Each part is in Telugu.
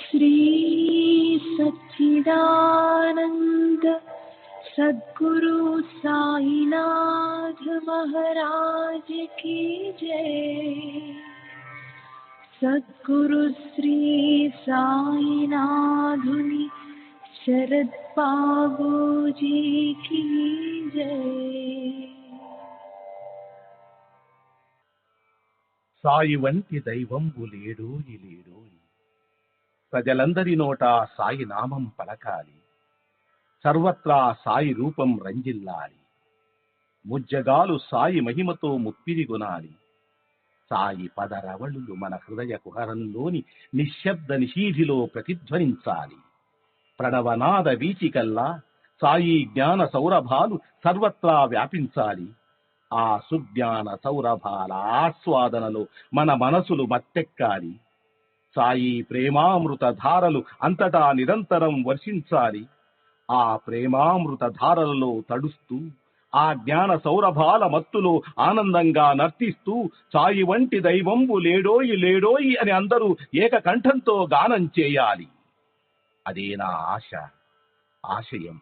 श्री सच्चिदानंद सद्गुरु साईनाथ महाराज की जय। सद्गुरु श्री साईनाथुनि शरद बाबूजी की जय। సాయి వంటి దైవంబు లేడోయి లేడోయి, ప్రజలందరి నోట సాయి నామం పలకాలి, సర్వత్రా సాయి రూపం రంజిల్లాలి, ముజ్జగాలు సాయి మహిమతో ముప్పిరిగొనాలి, సాయి పదరవళులు మన హృదయ కుహరంలోని నిశ్శబ్ద నిశీధిలో ప్రతిధ్వనించాలి. ప్రణవనాద వీచికల్లా సాయి జ్ఞాన సౌరభాలు సర్వత్రా వ్యాపించాలి. ఆ సుజ్ఞాన సౌరభాల ఆస్వాదనలో మన మనసులు మత్తెక్కాలి. సాయి ప్రేమామృత ధారలు అంతటా నిరంతరం వర్షించాలి. ఆ ప్రేమామృత ధారలలో తడుస్తూ, ఆ జ్ఞాన సౌరభాల మత్తులో ఆనందంగా నర్తిస్తూ సాయి వంటి దైవంబు లేడోయి లేడోయి అని అందరూ ఏకకంఠంతో గానం చేయాలి. అదే నా ఆశ, ఆశయం,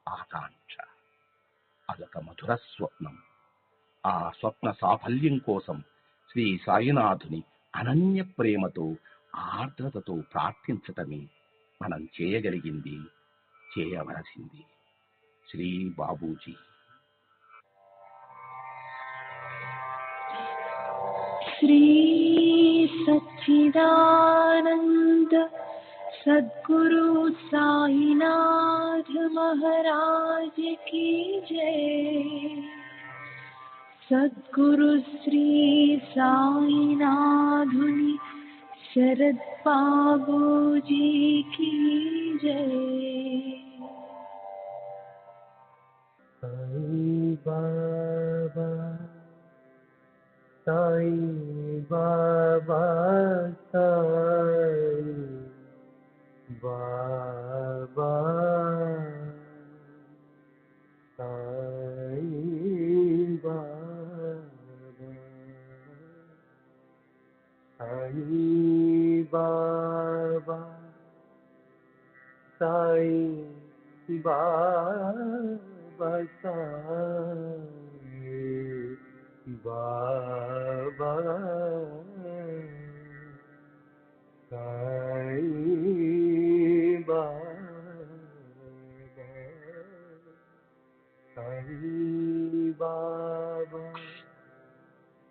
ఆకాంక్ష. అదొక మధుర స్వప్నం. ఆ స్వప్న సాఫల్యం కోసం శ్రీ సాయినాథుని అనన్య ప్రేమతో, ఆర్ద్రతతో ప్రార్థించటమే మనం చేయగలిగింది, చేయవలసింది. శ్రీ బాబూజీ. श्री सच्चिदानंद सद्गुरु साईनाथ महाराज की जय। सद्गुरु श्री साईनाथुनि शरद बाबूजी की जय। साई बाबा, साई बाबा, साई बाबा, साई बाबा, साई बाबा, साई बाबा, साई बाबा, साई बाबा, साई बाबा,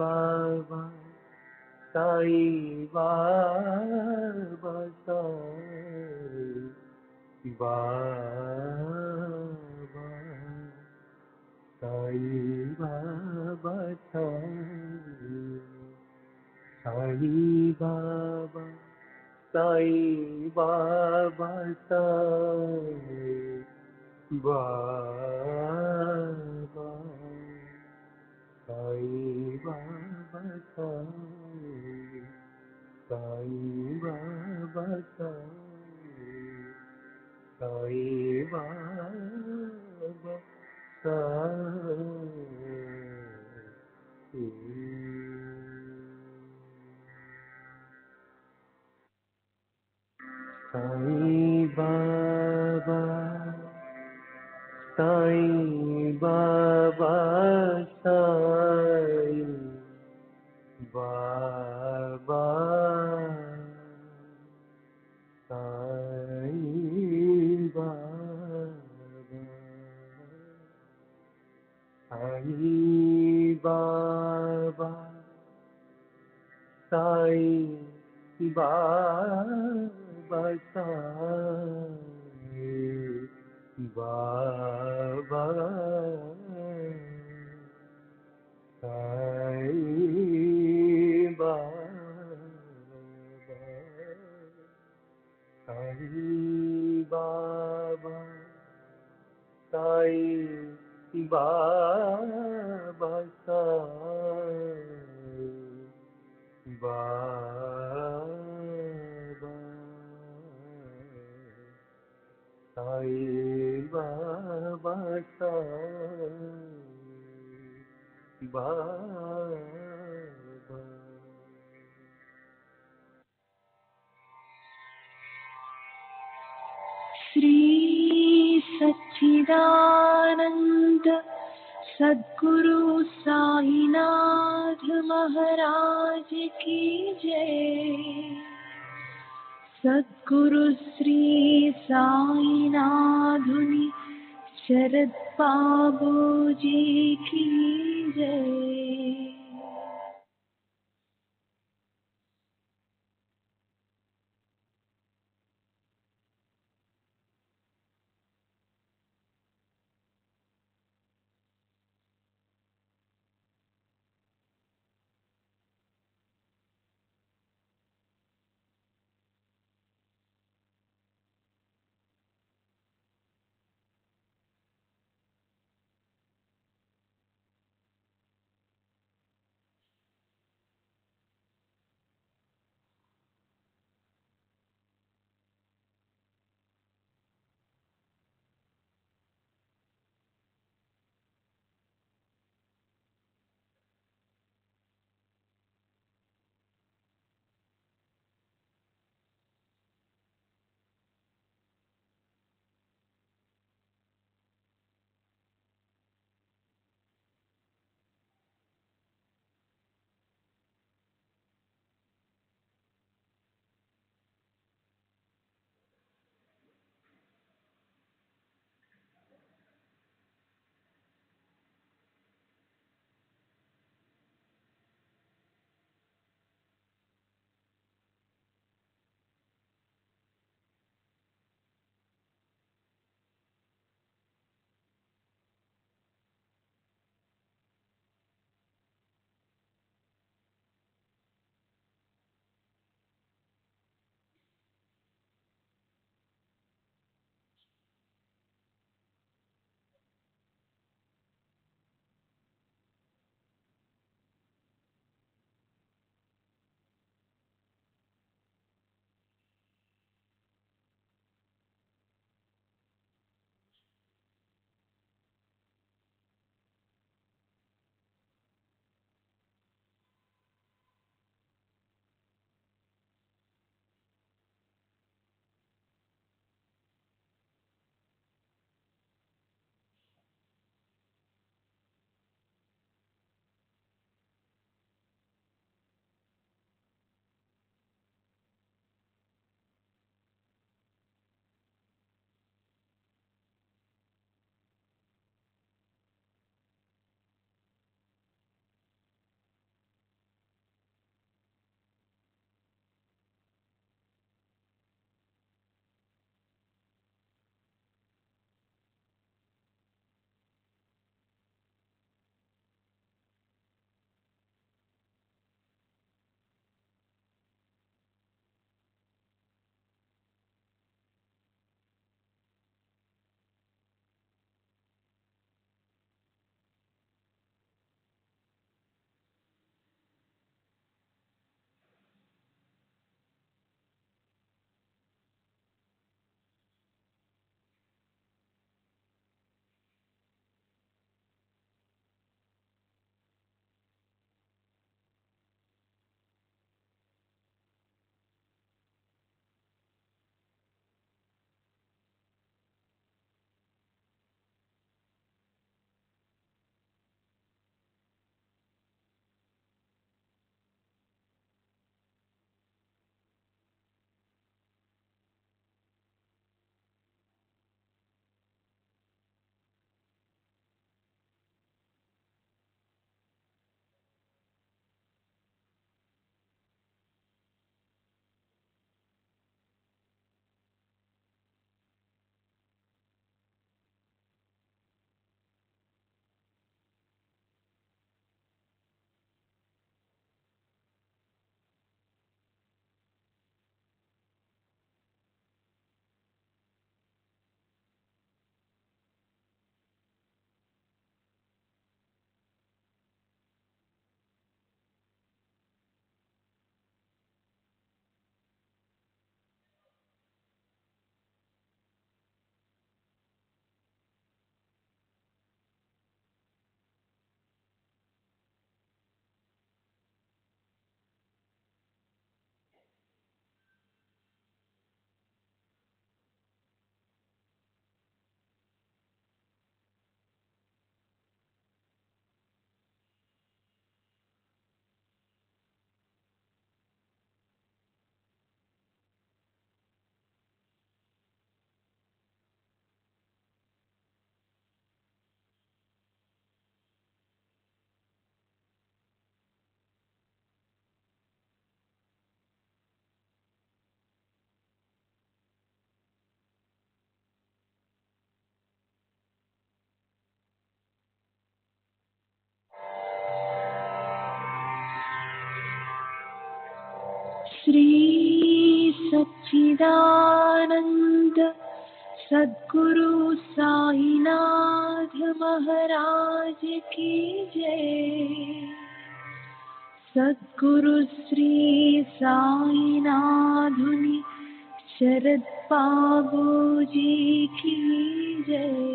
बाबा साईं बाबा साईं बाबा साईं बाबा साईं बाबा साईं बाबा साईं बाबा साईं बाबा साईं साईं बाबा साईं बाबा साईं बाबा साईं बाबा साईं बाबा साईं बाबा साईं बाबा साईं बाबा साईं बाबा साईं बाबा साईं बाबा साईं बाबा साईं बाबा साईं बाबा साईं बाबा श्री सच्चिदानंद सद्गुरु साईनाथ महाराज की जय। सद्गुरु श्री साईनाथुनि शरद बाबू जी की जय। श्री सच्चिदानंद सद्गुरु साईनाथ महाराज की जय। सद्गुरु श्री साईनाथुनि शरद बाबू जी की जय।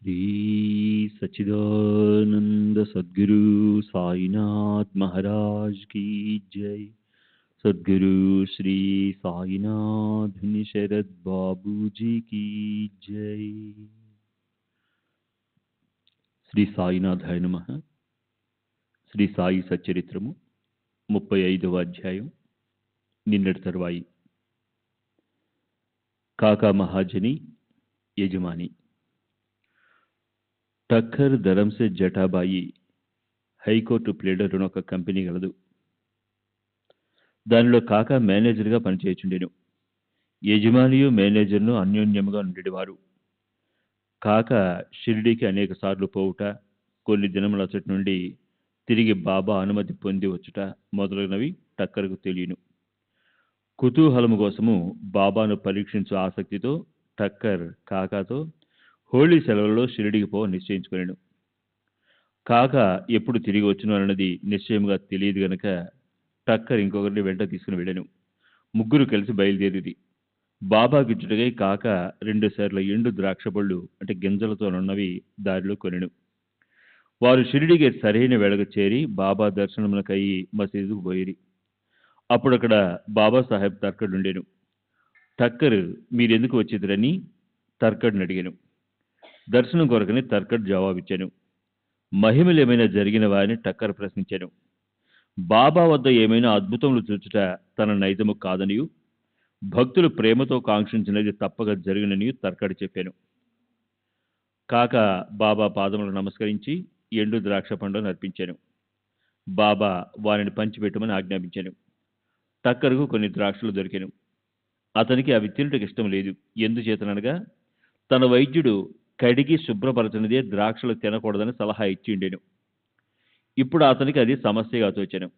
श्री सच्चिदानंद सद्गुरु साईनाथ महाराज की जय। सद्गुरु श्री साईनाथ शरद बाबू जी की जय। శ్రీ సాయినాథాయ నమః. శ్రీ సాయి సచ్చరిత్రము 35వ అధ్యాయం. నిన్నటి తరువాయి. కాకా మహాజని యజమాని. టక్కర్ ధరంసే జటాబాయి హైకోర్టు ప్లేడర్ అని ఒక కంపెనీ గలదు. దానిలో కాకా మేనేజర్గా పనిచేయుచుండెను. యజమానియు మేనేజర్ను అన్యోన్యముగా ఉండేవారు. కాక షిరిడీకి అనేక సార్లు పోవుట, కొన్ని దినములచటి నుండి తిరిగి బాబా అనుమతి పొంది వచ్చుట మొదలగునవి టక్కరకు తెలియను. కుతూహలము కోసము బాబాను పరీక్షించు ఆసక్తితో టక్కర్ కాకాతో హోళీ సెలవులలో షిరిడీకి పోవ నిశ్చయించుకునేను. కాక ఎప్పుడు తిరిగి వచ్చును అన్నది నిశ్చయముగా తెలియదు గనక టక్కర్ ఇంకొకరిని వెంట తీసుకుని వెళ్ళాను. ముగ్గురు కలిసి బయలుదేరిది. బాబాకిచ్చుటకై కాక 2 సార్ల ఎండు ద్రాక్ష పళ్ళు అంటే గింజలతోనున్నవి దారిలో కొనెను. వారు షిరిడీకి సరైన వేళకు చేరి బాబా దర్శనమునకయ్యి మసీదుకు పోయిరి. అప్పుడక్కడ బాబాసాహెబ్ తర్కడ్ ఉండేను. టక్కర్ మీరెందుకు వచ్చిద్దరని తర్కడ్ని అడిగాను. దర్శనం కొరకని తర్కడ్ జవాబిచ్చాను. మహిమలేమైనా జరిగినవా అని టక్కర్ ప్రశ్నించాను. బాబా వద్ద ఏమైనా అద్భుతములు చూచుట తన నైజము కాదనియు, భక్తులు ప్రేమతో కాంక్షించినది తప్పక జరిగిననియు తర్కడ్ చెప్పాను. కాక బాబా పాదములకు నమస్కరించి ఎండు ద్రాక్ష పండును అర్పించాను. బాబా వారిని పంచిపెట్టమని ఆజ్ఞాపించాను. టక్కర్కు కొన్ని ద్రాక్షలు దొరికాను. అతనికి అవి తినటకు ఇష్టం లేదు. ఎందుచేతనగా తన వైద్యుడు కడిగి శుభ్రపరచనిదే ద్రాక్షలు తినకూడదని సలహా ఇచ్చిండేను. ఇప్పుడు అతనికి అది సమస్యగా తోచాను.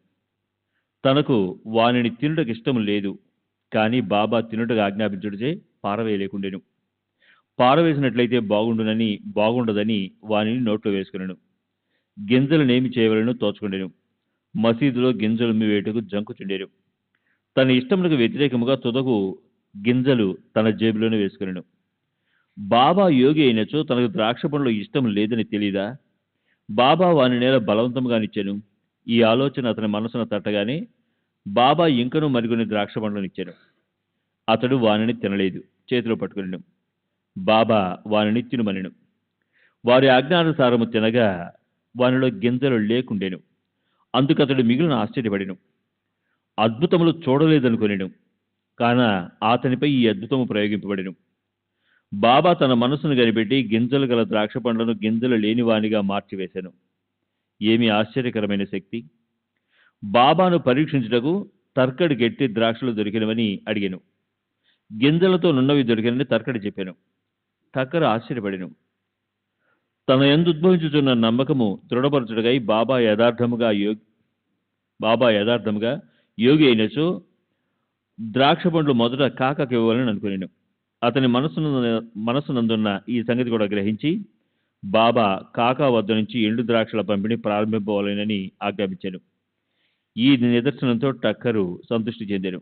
తనకు వానిని తినుటకు ఇష్టం లేదు, కానీ బాబా తినుటకు ఆజ్ఞాపించుటచే పారవేయలేకుండెను. పారవేసినట్లయితే బాగుండదని వానిని నోట్లో వేసుకున్నాను. గింజలనేమి చేయవలనో తోచుకుండెను. మసీదులో గింజలు వేటుకు జంకుచుండేను. తన ఇష్టములకు వ్యతిరేకముగా తుదకు గింజలు తన జేబులోనే వేసుకున్నాను. బాబా యోగి అయినచో తనకు ద్రాక్ష పండ్లు ఇష్టం లేదని తెలీదా? బాబా వాని నేల బలవంతంగానిచ్చాను. ఈ ఆలోచన అతని మనసును తట్టగానే బాబా ఇంకనూ మరికొన్ని ద్రాక్ష పండ్లనిచ్చాను. అతడు వానిని తినలేదు, చేతిలో పట్టుకుని. బాబా వానిని తినుమనెను. వారి ఆజ్ఞానుసారము తినగా వానిలో గింజలు లేకుండెను. అందుకతడు మిగిలిన ఆశ్చర్యపడెను. అద్భుతములు చూడలేదనుకొనెను. కాన అతనిపై ఈ అద్భుతము ప్రయోగింపబడెను. బాబా తన మనసును కనిపెట్టి గింజలు గల ద్రాక్ష పండ్లను గింజలు లేని వానిగా మార్చివేశాను. ఏమి ఆశ్చర్యకరమైన శక్తి! బాబాను పరీక్షించుటకు తర్కడి గట్టి ద్రాక్షలు దొరికినవని అడిగాను. గింజలతో నున్నవి దొరికినని తర్కడి చెప్పాను. టక్కర్ ఆశ్చర్యపడెను. తన యందు ఉద్భవించుతున్న నమ్మకము దృఢపరచుటకై బాబా యథార్థముగా యోగి అయినచో ద్రాక్ష పండ్లు మొదట కాకకు ఇవ్వాలని అనుకునేను. అతని మనసునందున్న ఈ సంగతి కూడా గ్రహించి బాబా కాకా వద్ద నుంచి ఎండు ద్రాక్షల పంపిణీ ప్రారంభింపవాలని ఆజ్ఞాపించాను. ఈ నిదర్శనంతో టక్కరు సంతృష్టి చెందాను.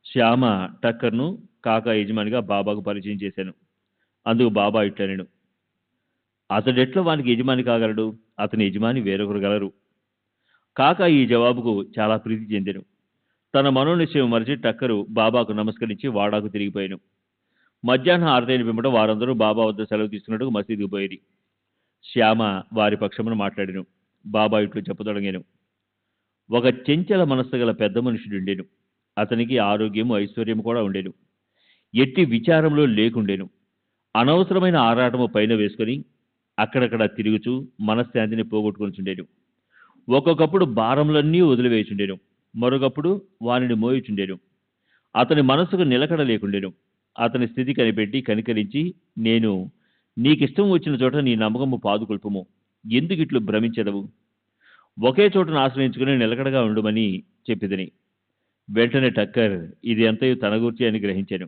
శ్యామ టక్కర్ను కాకా యజమానిగా బాబాకు పరిచయం చేశాను. అందుకు బాబా ఇట్లనెను, అతడెట్లా వానికి యజమాని కాగలడు? అతని యజమాని వేరొకరు గలరు. కాకా ఈ జవాబుకు చాలా ప్రీతి చెందాను. తన మనోనిశ్చయం మరిచి టక్కరు బాబాకు నమస్కరించి వాడాకు తిరిగిపోయాను. మధ్యాహ్నం 6 పిమ్మట వారందరూ బాబా వద్ద సెలవు తీసుకున్నట్టుకు మసీదుకు పోయిరి. శ్యామ వారి పక్షమును మాట్లాడాను. బాబా ఇట్లు చెప్పతొడగాను. ఒక చెంచల మనస్సు గల పెద్ద మనుషుడు ఉండేను. అతనికి ఆరోగ్యము ఐశ్వర్యము కూడా ఉండేను. ఎట్టి విచారంలో లేకుండేను. అనవసరమైన ఆరాటము పైన వేసుకొని అక్కడక్కడ తిరుగుచూ మనశ్శాంతిని పోగొట్టుకొనిచుండేను. ఒక్కొక్కప్పుడు భారములన్నీ వదిలివేయుచుండేను. మరొకప్పుడు వానిని మోయుచుండేను. అతని మనసుకు నిలకడ లేకుండేను. అతని స్థితి కనిపెట్టి కనికరించి, నేను నీకిష్టం వచ్చిన చోట నీ నమ్మకము పాదుకొల్పుము, ఎందుకిట్లు భ్రమించెదవు? ఒకే చోటను ఆశ్రయించుకుని నిలకడగా ఉండుమని చెప్పిదని. వెంటనే టక్కర్ ఇది ఎంతయో తన గూర్చి అని గ్రహించాను.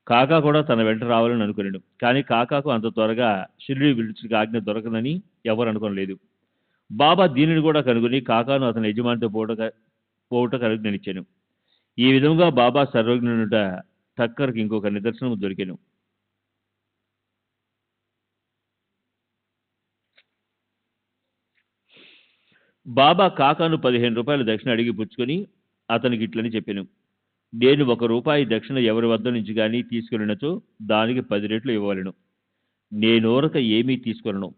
కాకా కూడా తన వెంట రావాలని అనుకున్నాడు. కానీ కాకాకు అంత త్వరగా షిరిడీ విడిచికి ఆజ్ఞ దొరకదని ఎవరు అనుకోలేదు. బాబా దీనిని కూడా కనుగొని కాకాను అతని యజమానితో పోవుట కనుగొనిచ్చాను. ఈ విధంగా బాబా సర్వజ్ఞనుట టక్కర్కి ఇంకొక నిదర్శనం దొరికాను. బాబా కాకాను 15 రూపాయలు దక్షిణ అడిగి పుచ్చుకొని అతనికి ఇట్లని చెప్పాను, నేను 1 రూపాయి దక్షిణ ఎవరి వద్ద నుంచి కానీ తీసుకున్నచో దానికి 10 రెట్లు ఇవ్వవలను. నేనోరక ఏమీ తీసుకొనను.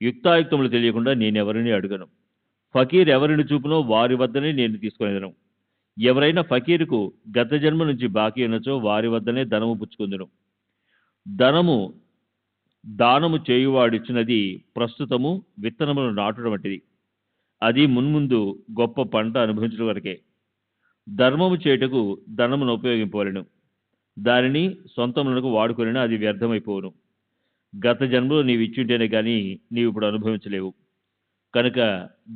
యుక్తాయుక్తములు తెలియకుండా నేనెవరిని అడుగను. ఫకీర్ ఎవరిని చూపునో వారి వద్దనే నేను తీసుకునేదను. ఎవరైనా ఫకీరుకు గత జన్మ నుంచి బాకీ ఉన్నచో వారి వద్దనే ధనము పుచ్చుకుందును. దానము చేయువాడిచ్చినది ప్రస్తుతము విత్తనములు నాటడం వంటిది. అది మున్ముందు గొప్ప పంట అనుభవించడం వరకే. ధర్మము చేయుటకు ధనమును ఉపయోగింపవలెను. దానిని సొంతమునకు వాడుకొనినా అది వ్యర్థమైపోవును. గత జన్మలో నీవు ఇచ్చుంటేనే గాని నీవు ఇప్పుడు అనుభవించలేవు. కనుక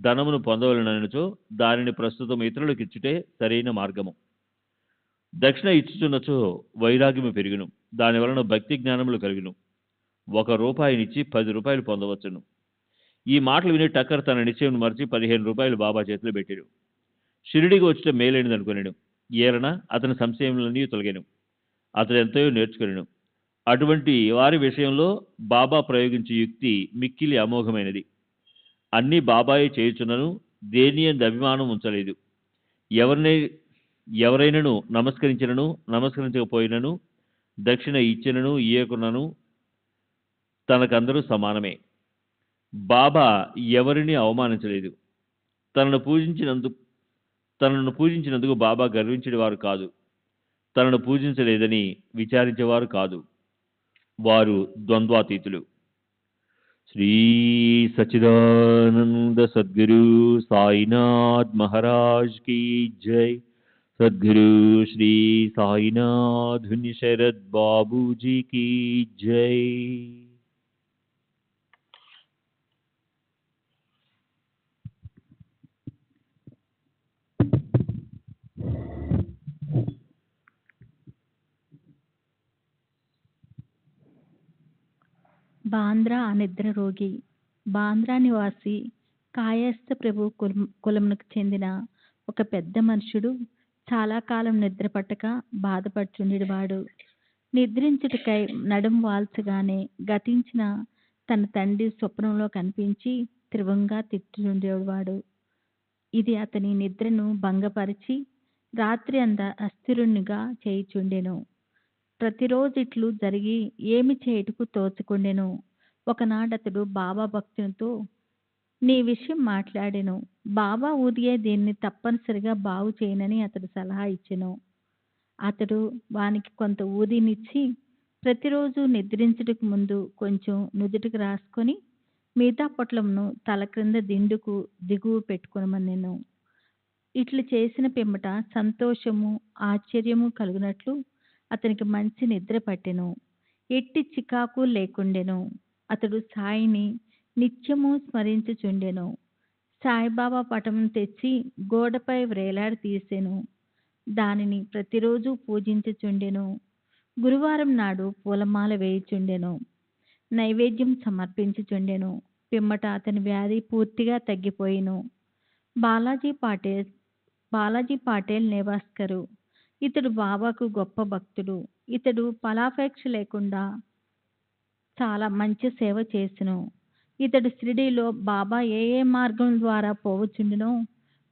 ధనమును పొందవలననిచో దానిని ప్రస్తుతం ఇతరులకు ఇచ్చుటే సరైన మార్గము. దక్షిణ ఇచ్చుచున్నచో వైరాగ్యము పెరుగును, దాని వలన భక్తి జ్ఞానములు కలుగును. 1 రూపాయినిచ్చి 10 రూపాయలు పొందవచ్చును. ఈ మాటలు విని టక్కర్ తన నిశ్చయం మరిచి 15 రూపాయలు బాబా చేతిలో పెట్టాడు. షిరిడికి వచ్చుట మేలైనది అనుకునేను. ఏలన అతని సంశయములన్నీ తొలగాను. అతడు ఎంతో నేర్చుకునేను. అటువంటి వారి విషయంలో బాబా ప్రయోగించే యుక్తి మిక్కిలి అమోఘమైనది. అన్నీ బాబాయే చేయుచున్నను, దేని యందు అభిమానం ఉంచలేదు. ఎవరైనను నమస్కరించినను నమస్కరించకపోయినను, దక్షిణ ఇచ్చినను ఇయ్యకున్నను తనకందరూ సమానమే. బాబా ఎవరిని అవమానించలేదు. తనను పూజించినందుకు బాబా గర్వించేవారు కాదు. తనను పూజించలేదని విచారించేవారు కాదు. వారు ద్వంద్వాతీతులు. శ్రీ సచ్చిదానంద సద్గురు సాయినాథ్ మహారాజ్ की जय. सद्गुरु श्री साईनाथ शरद बाबू जी की जय. బాంద్రా అనిద్ర రోగి. బాంద్రా నివాసి కాయస్థ ప్రభు కులమునకు చెందిన ఒక పెద్ద మనుషుడు చాలా కాలం నిద్ర పట్టక బాధపడుచుండేవాడు. నిద్రించుటకై నడుం వాల్చగానే గతించిన తన తండ్రి స్వప్నంలో కనిపించి తీవ్రంగా తిట్టుండేవాడు. ఇది అతని నిద్రను భంగపరిచి రాత్రి అంత అస్థిరునిగా చేయుచుండెను. ప్రతిరోజు ఇట్లు జరిగి ఏమి చేయుటకు తోచుకుండెను. ఒకనాడతడు బాబా భక్తునితో నీ విషయం మాట్లాడెను. బాబా ఊదియే దీన్ని తప్పనిసరిగా బాగు చేయనని అతడు సలహా ఇచ్చెను. అతడు వానికి కొంత ఊదినిచ్చి ప్రతిరోజు నిద్రించుటకు ముందు కొంచెం నుదుటికి రాసుకొని మిగతా పొట్లమును తల క్రింద దిగువ పెట్టుకొనమనెను. ఇట్లు చేసిన పిమ్మట సంతోషము ఆశ్చర్యము కలుగునట్లు అతనికి మంచి నిద్ర పట్టెను. ఎట్టి చికాకు లేకుండెను. అతడు సాయిని నిత్యము స్మరించుచుండెను. సాయిబాబా పటం తెచ్చి గోడపై వ్రేలాడి తీసెను. దానిని ప్రతిరోజు పూజించుచుండెను. గురువారం నాడు పూలమాల వేయుచుండెను. నైవేద్యం సమర్పించుచుండెను. పిమ్మట అతని వ్యాధి పూర్తిగా తగ్గిపోయిను. బాలాజీ పాటేల్ నేవాస్కరు. ఇతడు బాబాకు గొప్ప భక్తుడు. ఇతడు ఫలాపేక్ష లేకుండా చాలా మంచి సేవ చేసెను. ఇతడు షిరిడీలో బాబా ఏ మార్గం ద్వారా పోవచుండెనో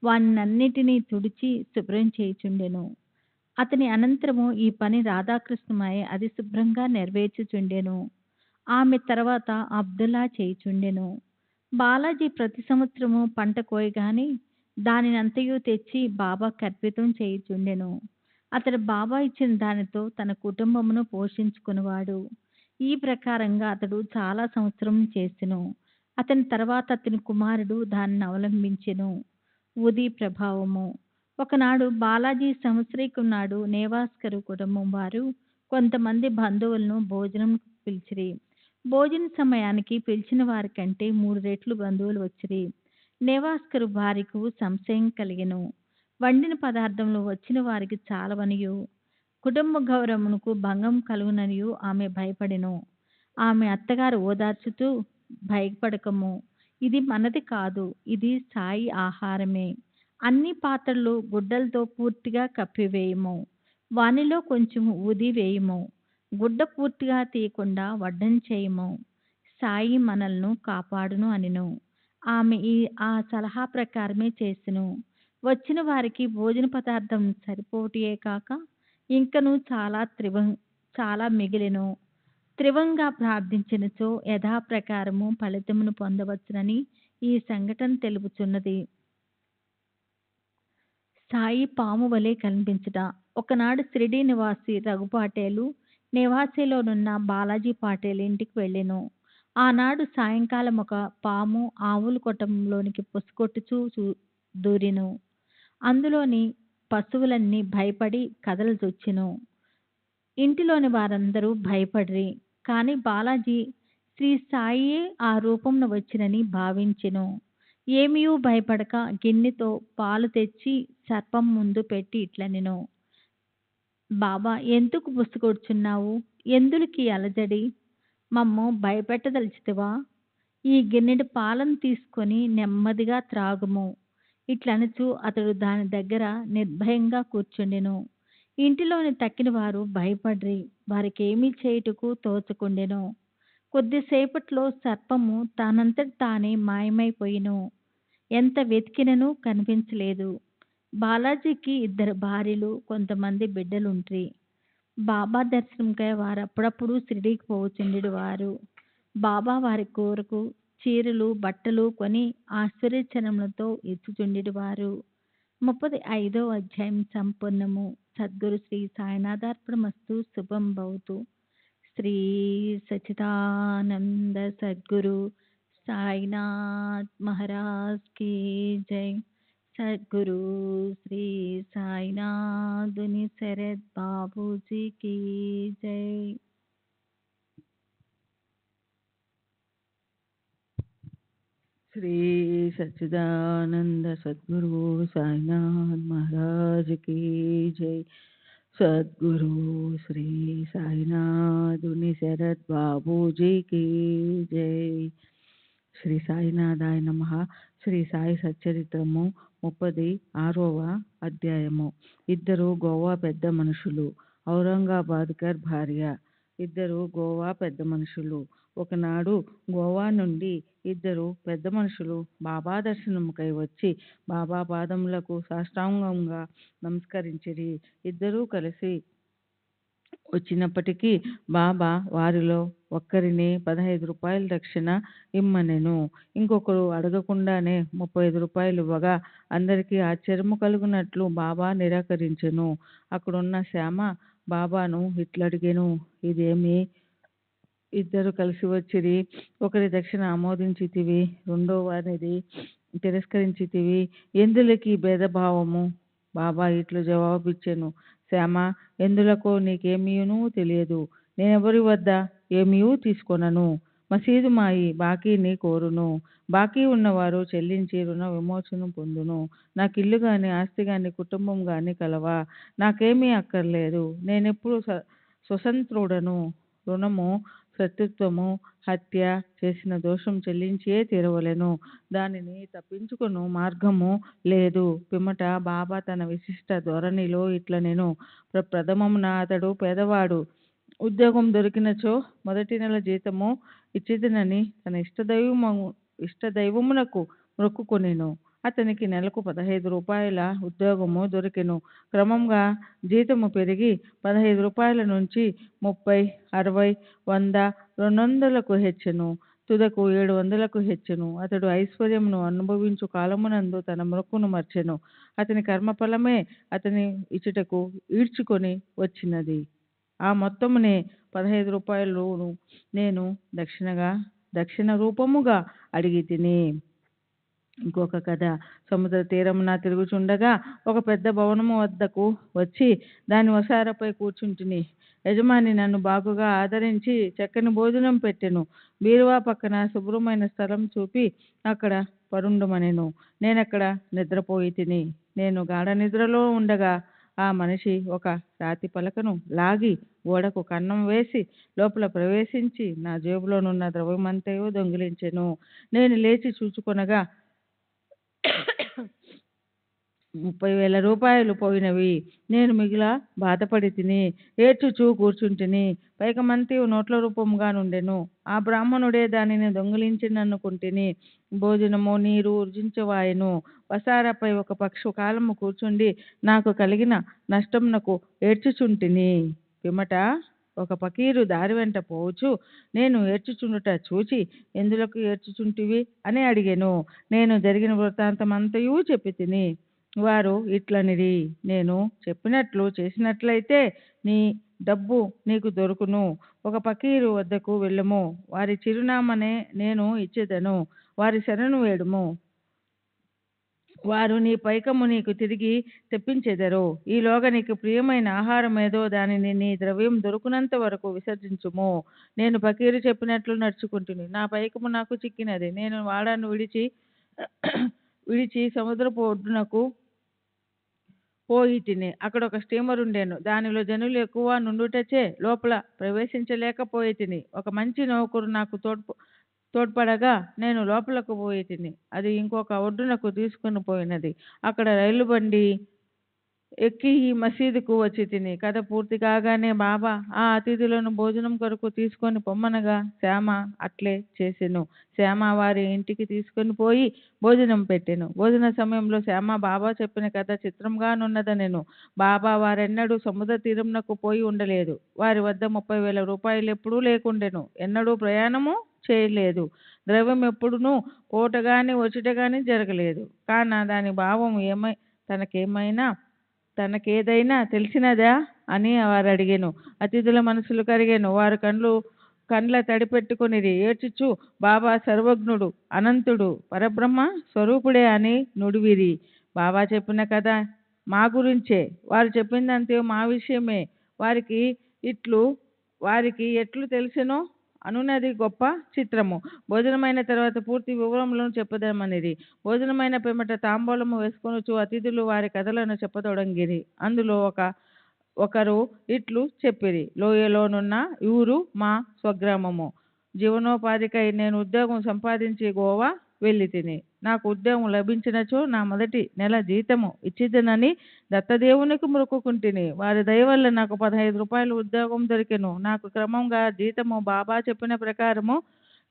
వానినన్నిటినీ తుడిచి శుభ్రం చేయుచుండెను. అతని అనంతరము ఈ పని రాధాకృష్ణమై అది శుభ్రంగా నెరవేర్చుచుండెను. ఆమె తర్వాత అబ్దుల్లా చేయుచుండెను. బాలాజీ ప్రతి సంవత్సరము పంట కోయగానే దానినంతయు తెచ్చి బాబాకు అర్పితం చేయుచుండెను. అతడు బాబా ఇచ్చిన దానితో తన కుటుంబమును పోషించుకునేవాడు. ఈ ప్రకారంగా అతడు చాలా సంవత్సరం చేసెను. అతని తర్వాత అతని కుమారుడు దానిని అవలంబించెను. ఉది ప్రభావము. ఒకనాడు బాలాజీ సంవత్సరీకం నాడు నేవాస్కరు కుటుంబం వారు కొంతమంది బంధువులను భోజనం పిలిచిరి. భోజన సమయానికి పిలిచిన వారి కంటే 3 రెట్లు బంధువులు వచ్చిరి. నేవాస్కరు భార్యకు సంశయం కలిగెను. వండిన పదార్థంలో వచ్చిన వారికి చాలవనియు కుటుంబ గౌరవమునకు భంగం కలుగుననియు ఆమె భయపడెను. ఆమె అత్తగారు ఓదార్చుతూ భయపడకము, ఇది మనది కాదు, ఇది సాయి ఆహారమే. అన్ని పాత్రలు గుడ్డలతో పూర్తిగా కప్పివేయము. వానిలో కొంచెం ఊది వేయము. గుడ్డ పూర్తిగా తీయకుండా వడ్డం చేయము. సాయి మనల్ని కాపాడును అనెను. ఆమె ఆ సలహా ప్రకారమే చేసెను. వచ్చిన వారికి భోజన పదార్థం సరిపోటియే కాక ఇంకను చాలా మిగిలెను. త్రివంగా ప్రార్థించినచో యథాప్రకారము ఫలితమును పొందవచ్చునని ఈ సంఘటన తెలుపుచున్నది. సాయి పాము వలె కనిపించుట. ఒకనాడు షిరిడీ నివాసి రఘు పాటేలు నివాసిలోనున్న బాలాజీ పాటేల్ ఇంటికి వెళ్ళెను. ఆనాడు సాయంకాలం ఒక పాము ఆవుల కొట్టంలోనికి పొసుకొట్టుచూ దూరెను. అందులోని పశువులన్నీ భయపడి కదలజొచ్చెను. ఇంటిలోని వారందరూ భయపడిరి. కాని బాలాజీ శ్రీ సాయియే ఆ రూపంన వచ్చినని భావించెను. ఏమియూ భయపడక గిన్నెతో పాలు తెచ్చి సర్పం ముందు పెట్టి ఇట్లనెను. బాబా, ఎందుకు బుసకొడ్చున్నావు? ఎందులకీ అలజడి? మమ్ము భయపెట్టదలిచితివా? ఈ గిన్నెడు పాలను తీసుకొని నెమ్మదిగా త్రాగుము. ఇట్లనుచు అతడు దాని దగ్గర నిర్భయంగా కూర్చుండెను. ఇంటిలోని తక్కిన వారు భయపడిరి. వారికేమీ చేయుటకు తోచకుండెను. కొద్దిసేపట్లో సర్పము తానంతట తానే మాయమైపోయెను. ఎంత వెతికినను కనిపించలేదు. బాలాజీకి 2 భార్యలు, కొంతమంది బిడ్డలుండ్రి. బాబా దర్శనంకై వారప్పుడప్పుడు షిరిడీకి పోవుచుండెడివారు. బాబా వారి కొరకు చీరలు, బట్టలు కొని ఆశ్చర్యచనములతో ఇచ్చుచుండెడివారు. 35వ అధ్యాయం సంపూర్ణము. సద్గురు శ్రీ సాయినాథార్పణమస్తు. శుభం భవతు. శ్రీ సచ్చిదానంద సద్గురు సాయినాథ్ మహారాజ్ की जय. सद्गुरु श्री साईनाथुनि शरद बाबूजी की जय. श्री सच्चिदानंद सद्गुरु साईनाथ महाराज की जय. सद्गुरु श्री साईनाथ उनि शरद बाबूजी की जय. శ్రీ సాయినాథాయ నమః. శ్రీ సాయి సచ్చరిత్రము 36వ అధ్యాయము. 2 గోవా పెద్ద మనుషులు. ఔరంగాబాద్కర్ భార్య. 2 గోవా పెద్ద మనుషులు. ఒకనాడు గోవా నుండి 2 పెద్ద మనుషులు బాబా దర్శనముకై వచ్చి బాబా పాదములకు సాష్టాంగంగా నమస్కరించిరి. 2 కలిసి వచ్చినప్పటికీ బాబా వారిలో ఒక్కరిని 15 రూపాయల దక్షిణ ఇమ్మనెను. ఇంకొకరు అడగకుండానే 35 రూపాయలు ఇవ్వగా అందరికీ ఆశ్చర్యము కలుగునట్లు బాబా నిరాకరించెను. అక్కడున్న శ్యామ బాబాను ఇట్లడిగెను, ఇదేమి? 2 కలిసి వచ్చిరి, ఒకరి దక్షిణ ఆమోదించితివి, రెండో వారిది తిరస్కరించితివి, ఎందులకి భేదభావము? బాబా ఇట్లు జవాబిచ్చెను, శ్యామ, ఎందులకో నీకేమీయునూ తెలియదు. నేనెవరి వద్ద ఏమీయూ తీసుకొనను. మసీదు మాయి బాకీని కోరును. బాకీ ఉన్నవారు చెల్లించి రుణ విమోచనం పొందును. నాకు ఇల్లు గాని, ఆస్తి గాని, కుటుంబం గాని కలవా? నాకేమీ అక్కర్లేదు. నేనెప్పుడు స్వతంత్రుడను. రుణము, శత్రుత్వము, హత్య చేసిన దోషం చెల్లించియే తీరవలెను. దానిని తప్పించుకొను మార్గము లేదు. పిమ్మట బాబా తన విశిష్ట ధోరణిలో ఇట్లనెను, ప్రథమమున అతడు పేదవాడు. ఉద్యోగం దొరికినచో మొదటి నెల జీతము ఇచ్చిదనని తన ఇష్టదైవమునకు మొక్కుకొనెను. అతనికి నెలకు 15 రూపాయల ఉద్యోగము దొరికెను. క్రమంగా జీతము పెరిగి 15 రూపాయల నుంచి 30, 60, 100, 200లకు హెచ్చెను. తుదకు 700లకు హెచ్చెను. అతడు ఐశ్వర్యమును అనుభవించు కాలమునందు తన మొక్కును మర్చెను. అతని కర్మఫలమే అతని ఇచ్చుటకు ఈడ్చుకొని వచ్చినది. ఆ మొత్తమునే 15 రూపాయలును నేను దక్షిణ రూపముగా అడిగి తిని. ఇంకొక కథ. సముద్ర తీరమున తిరుగుచుండగా ఒక పెద్ద భవనము వద్దకు వచ్చి దాని వసారపై కూర్చుంటిని. యజమాని నన్ను బాగుగా ఆదరించి చక్కని భోజనం పెట్టెను. బీరువా పక్కన శుభ్రమైన స్థలం చూపి అక్కడ పరుండుమనెను. నేనక్కడ నిద్రపోయి తిని. నేను గాఢ నిద్రలో ఉండగా ఆ మనిషి ఒక రాతి పలకను లాగి గోడకు కన్నం వేసి లోపల ప్రవేశించి నా జేబులోనున్న ద్రవ్యమంతయు దొంగిలించెను. నేను లేచి చూచుకొనగా 30,000 రూపాయలు పోయినవి. నేను మిగిల బాధపడి తిని ఏడ్చుచూ కూర్చుంటిని. పైకమంతయు నోట్ల రూపముగా నుండెను. ఆ బ్రాహ్మణుడే దానిని దొంగిలించిననుకుంటిని. భోజనము, నీరు రుచించవాయెను. వసారపై ఒక పక్షు కాలము కూర్చుండి నాకు కలిగిన నష్టమునకు ఏడ్చుచుంటిని. పిమ్మట ఒక ఫకీరు దారి వెంట పోవచ్చు నేను ఏడ్చుచుండుట చూచి, ఎందులకు ఏడ్చుచుంటివి అని అడిగెను. నేను జరిగిన వృత్తాంతమంతయు చెప్పి తిని. వారు ఇట్లనిరి, నేను చెప్పినట్లు చేసినట్లయితే నీ డబ్బు నీకు దొరుకును. ఒక ఫకీరు వద్దకు వెళ్ళుము, వారి చిరునామనే నేను ఇచ్చేదను, వారి శరణు వేడుము. వారు నీ పైకము నీకు తిరిగి తెప్పించెదరు. ఈలోగా నీకు ప్రియమైన ఆహారం ఏదో దానిని నీ ద్రవ్యం దొరుకునంత వరకు విసర్జించుము. నేను ఫకీరు చెప్పినట్లు నడుచుకుంటుని, నా పైకము నాకు చిక్కినది. నేను వాడాను విడిచి సముద్రపు ఒడ్డునకు పోయి తిని, అక్కడ ఒక స్టీమర్ ఉండేను. దానిలో జనులు ఎక్కువ నుండుటచే లోపల ప్రవేశించలేకపోయి తిని. ఒక మంచి నౌకరు నాకు తోడ్పడగా నేను లోపలకు పోయి తిని, అది ఇంకొక ఒడ్డునకు తీసుకుని పోయినది. అక్కడ రైలు బండి ఎక్కి ఈ మసీదుకు వచ్చి తిని. కథ పూర్తి కాగానే బాబా ఆ అతిథులను భోజనం కొరకు తీసుకొని పొమ్మనగా శ్యామ అట్లే చేసెను. శ్యామ వారి ఇంటికి తీసుకొని పోయి భోజనం పెట్టెను. భోజన సమయంలో శ్యామ బాబా చెప్పిన కథ చిత్రంగానున్నదనెను. బాబా వారెన్నడూ సముద్ర తీరంనకు పోయి ఉండలేదు. వారి వద్ద 30,000 రూపాయలు ఎప్పుడూ లేకుండెను. ఎన్నడూ ప్రయాణము చేయలేదు. ద్రవ్యం ఎప్పుడునూ పోటగాని వచ్చుటగాని జరగలేదు. కాన దాని భావం తనకేదైనా తెలిసినదా అని వారు అడిగెను. అతిథుల మనసులు కరిగెను. వారు కండ్ల తడిపెట్టుకొనిరి. ఏడ్చుచు బాబా సర్వజ్ఞుడు, అనంతుడు, పరబ్రహ్మ స్వరూపుడే అని నుడివిరి. బాబా చెప్పిన కథ మా గురించే. వారు చెప్పిందంతే మా విషయమే. వారికి ఎట్లు తెలిసెనో అనున్నది గొప్ప చిత్రము. భోజనమైన తర్వాత పూర్తి వివరములను చెప్పదామనిది. భోజనమైన పిమ్మట తాంబూలము వేసుకొనుచు అతిథులు వారి కథలను చెప్పతొడంగిరి. అందులో ఒకరు ఇట్లు చెప్పిరి. లోయలోనున్న ఊరు మా స్వగ్రామము. జీవనోపాధికై నేను ఉద్యోగం సంపాదించి గోవా వెళ్ళి తిని. నాకు ఉద్యోగం లభించినచో నా మొదటి నెల జీతము ఇచ్చిదనని దత్తదేవునికి మొక్కుకుంటిని. వారి దయవల్ల నాకు 15 రూపాయలు ఉద్యోగం దొరికెను. నాకు క్రమంగా జీతము బాబా చెప్పిన ప్రకారము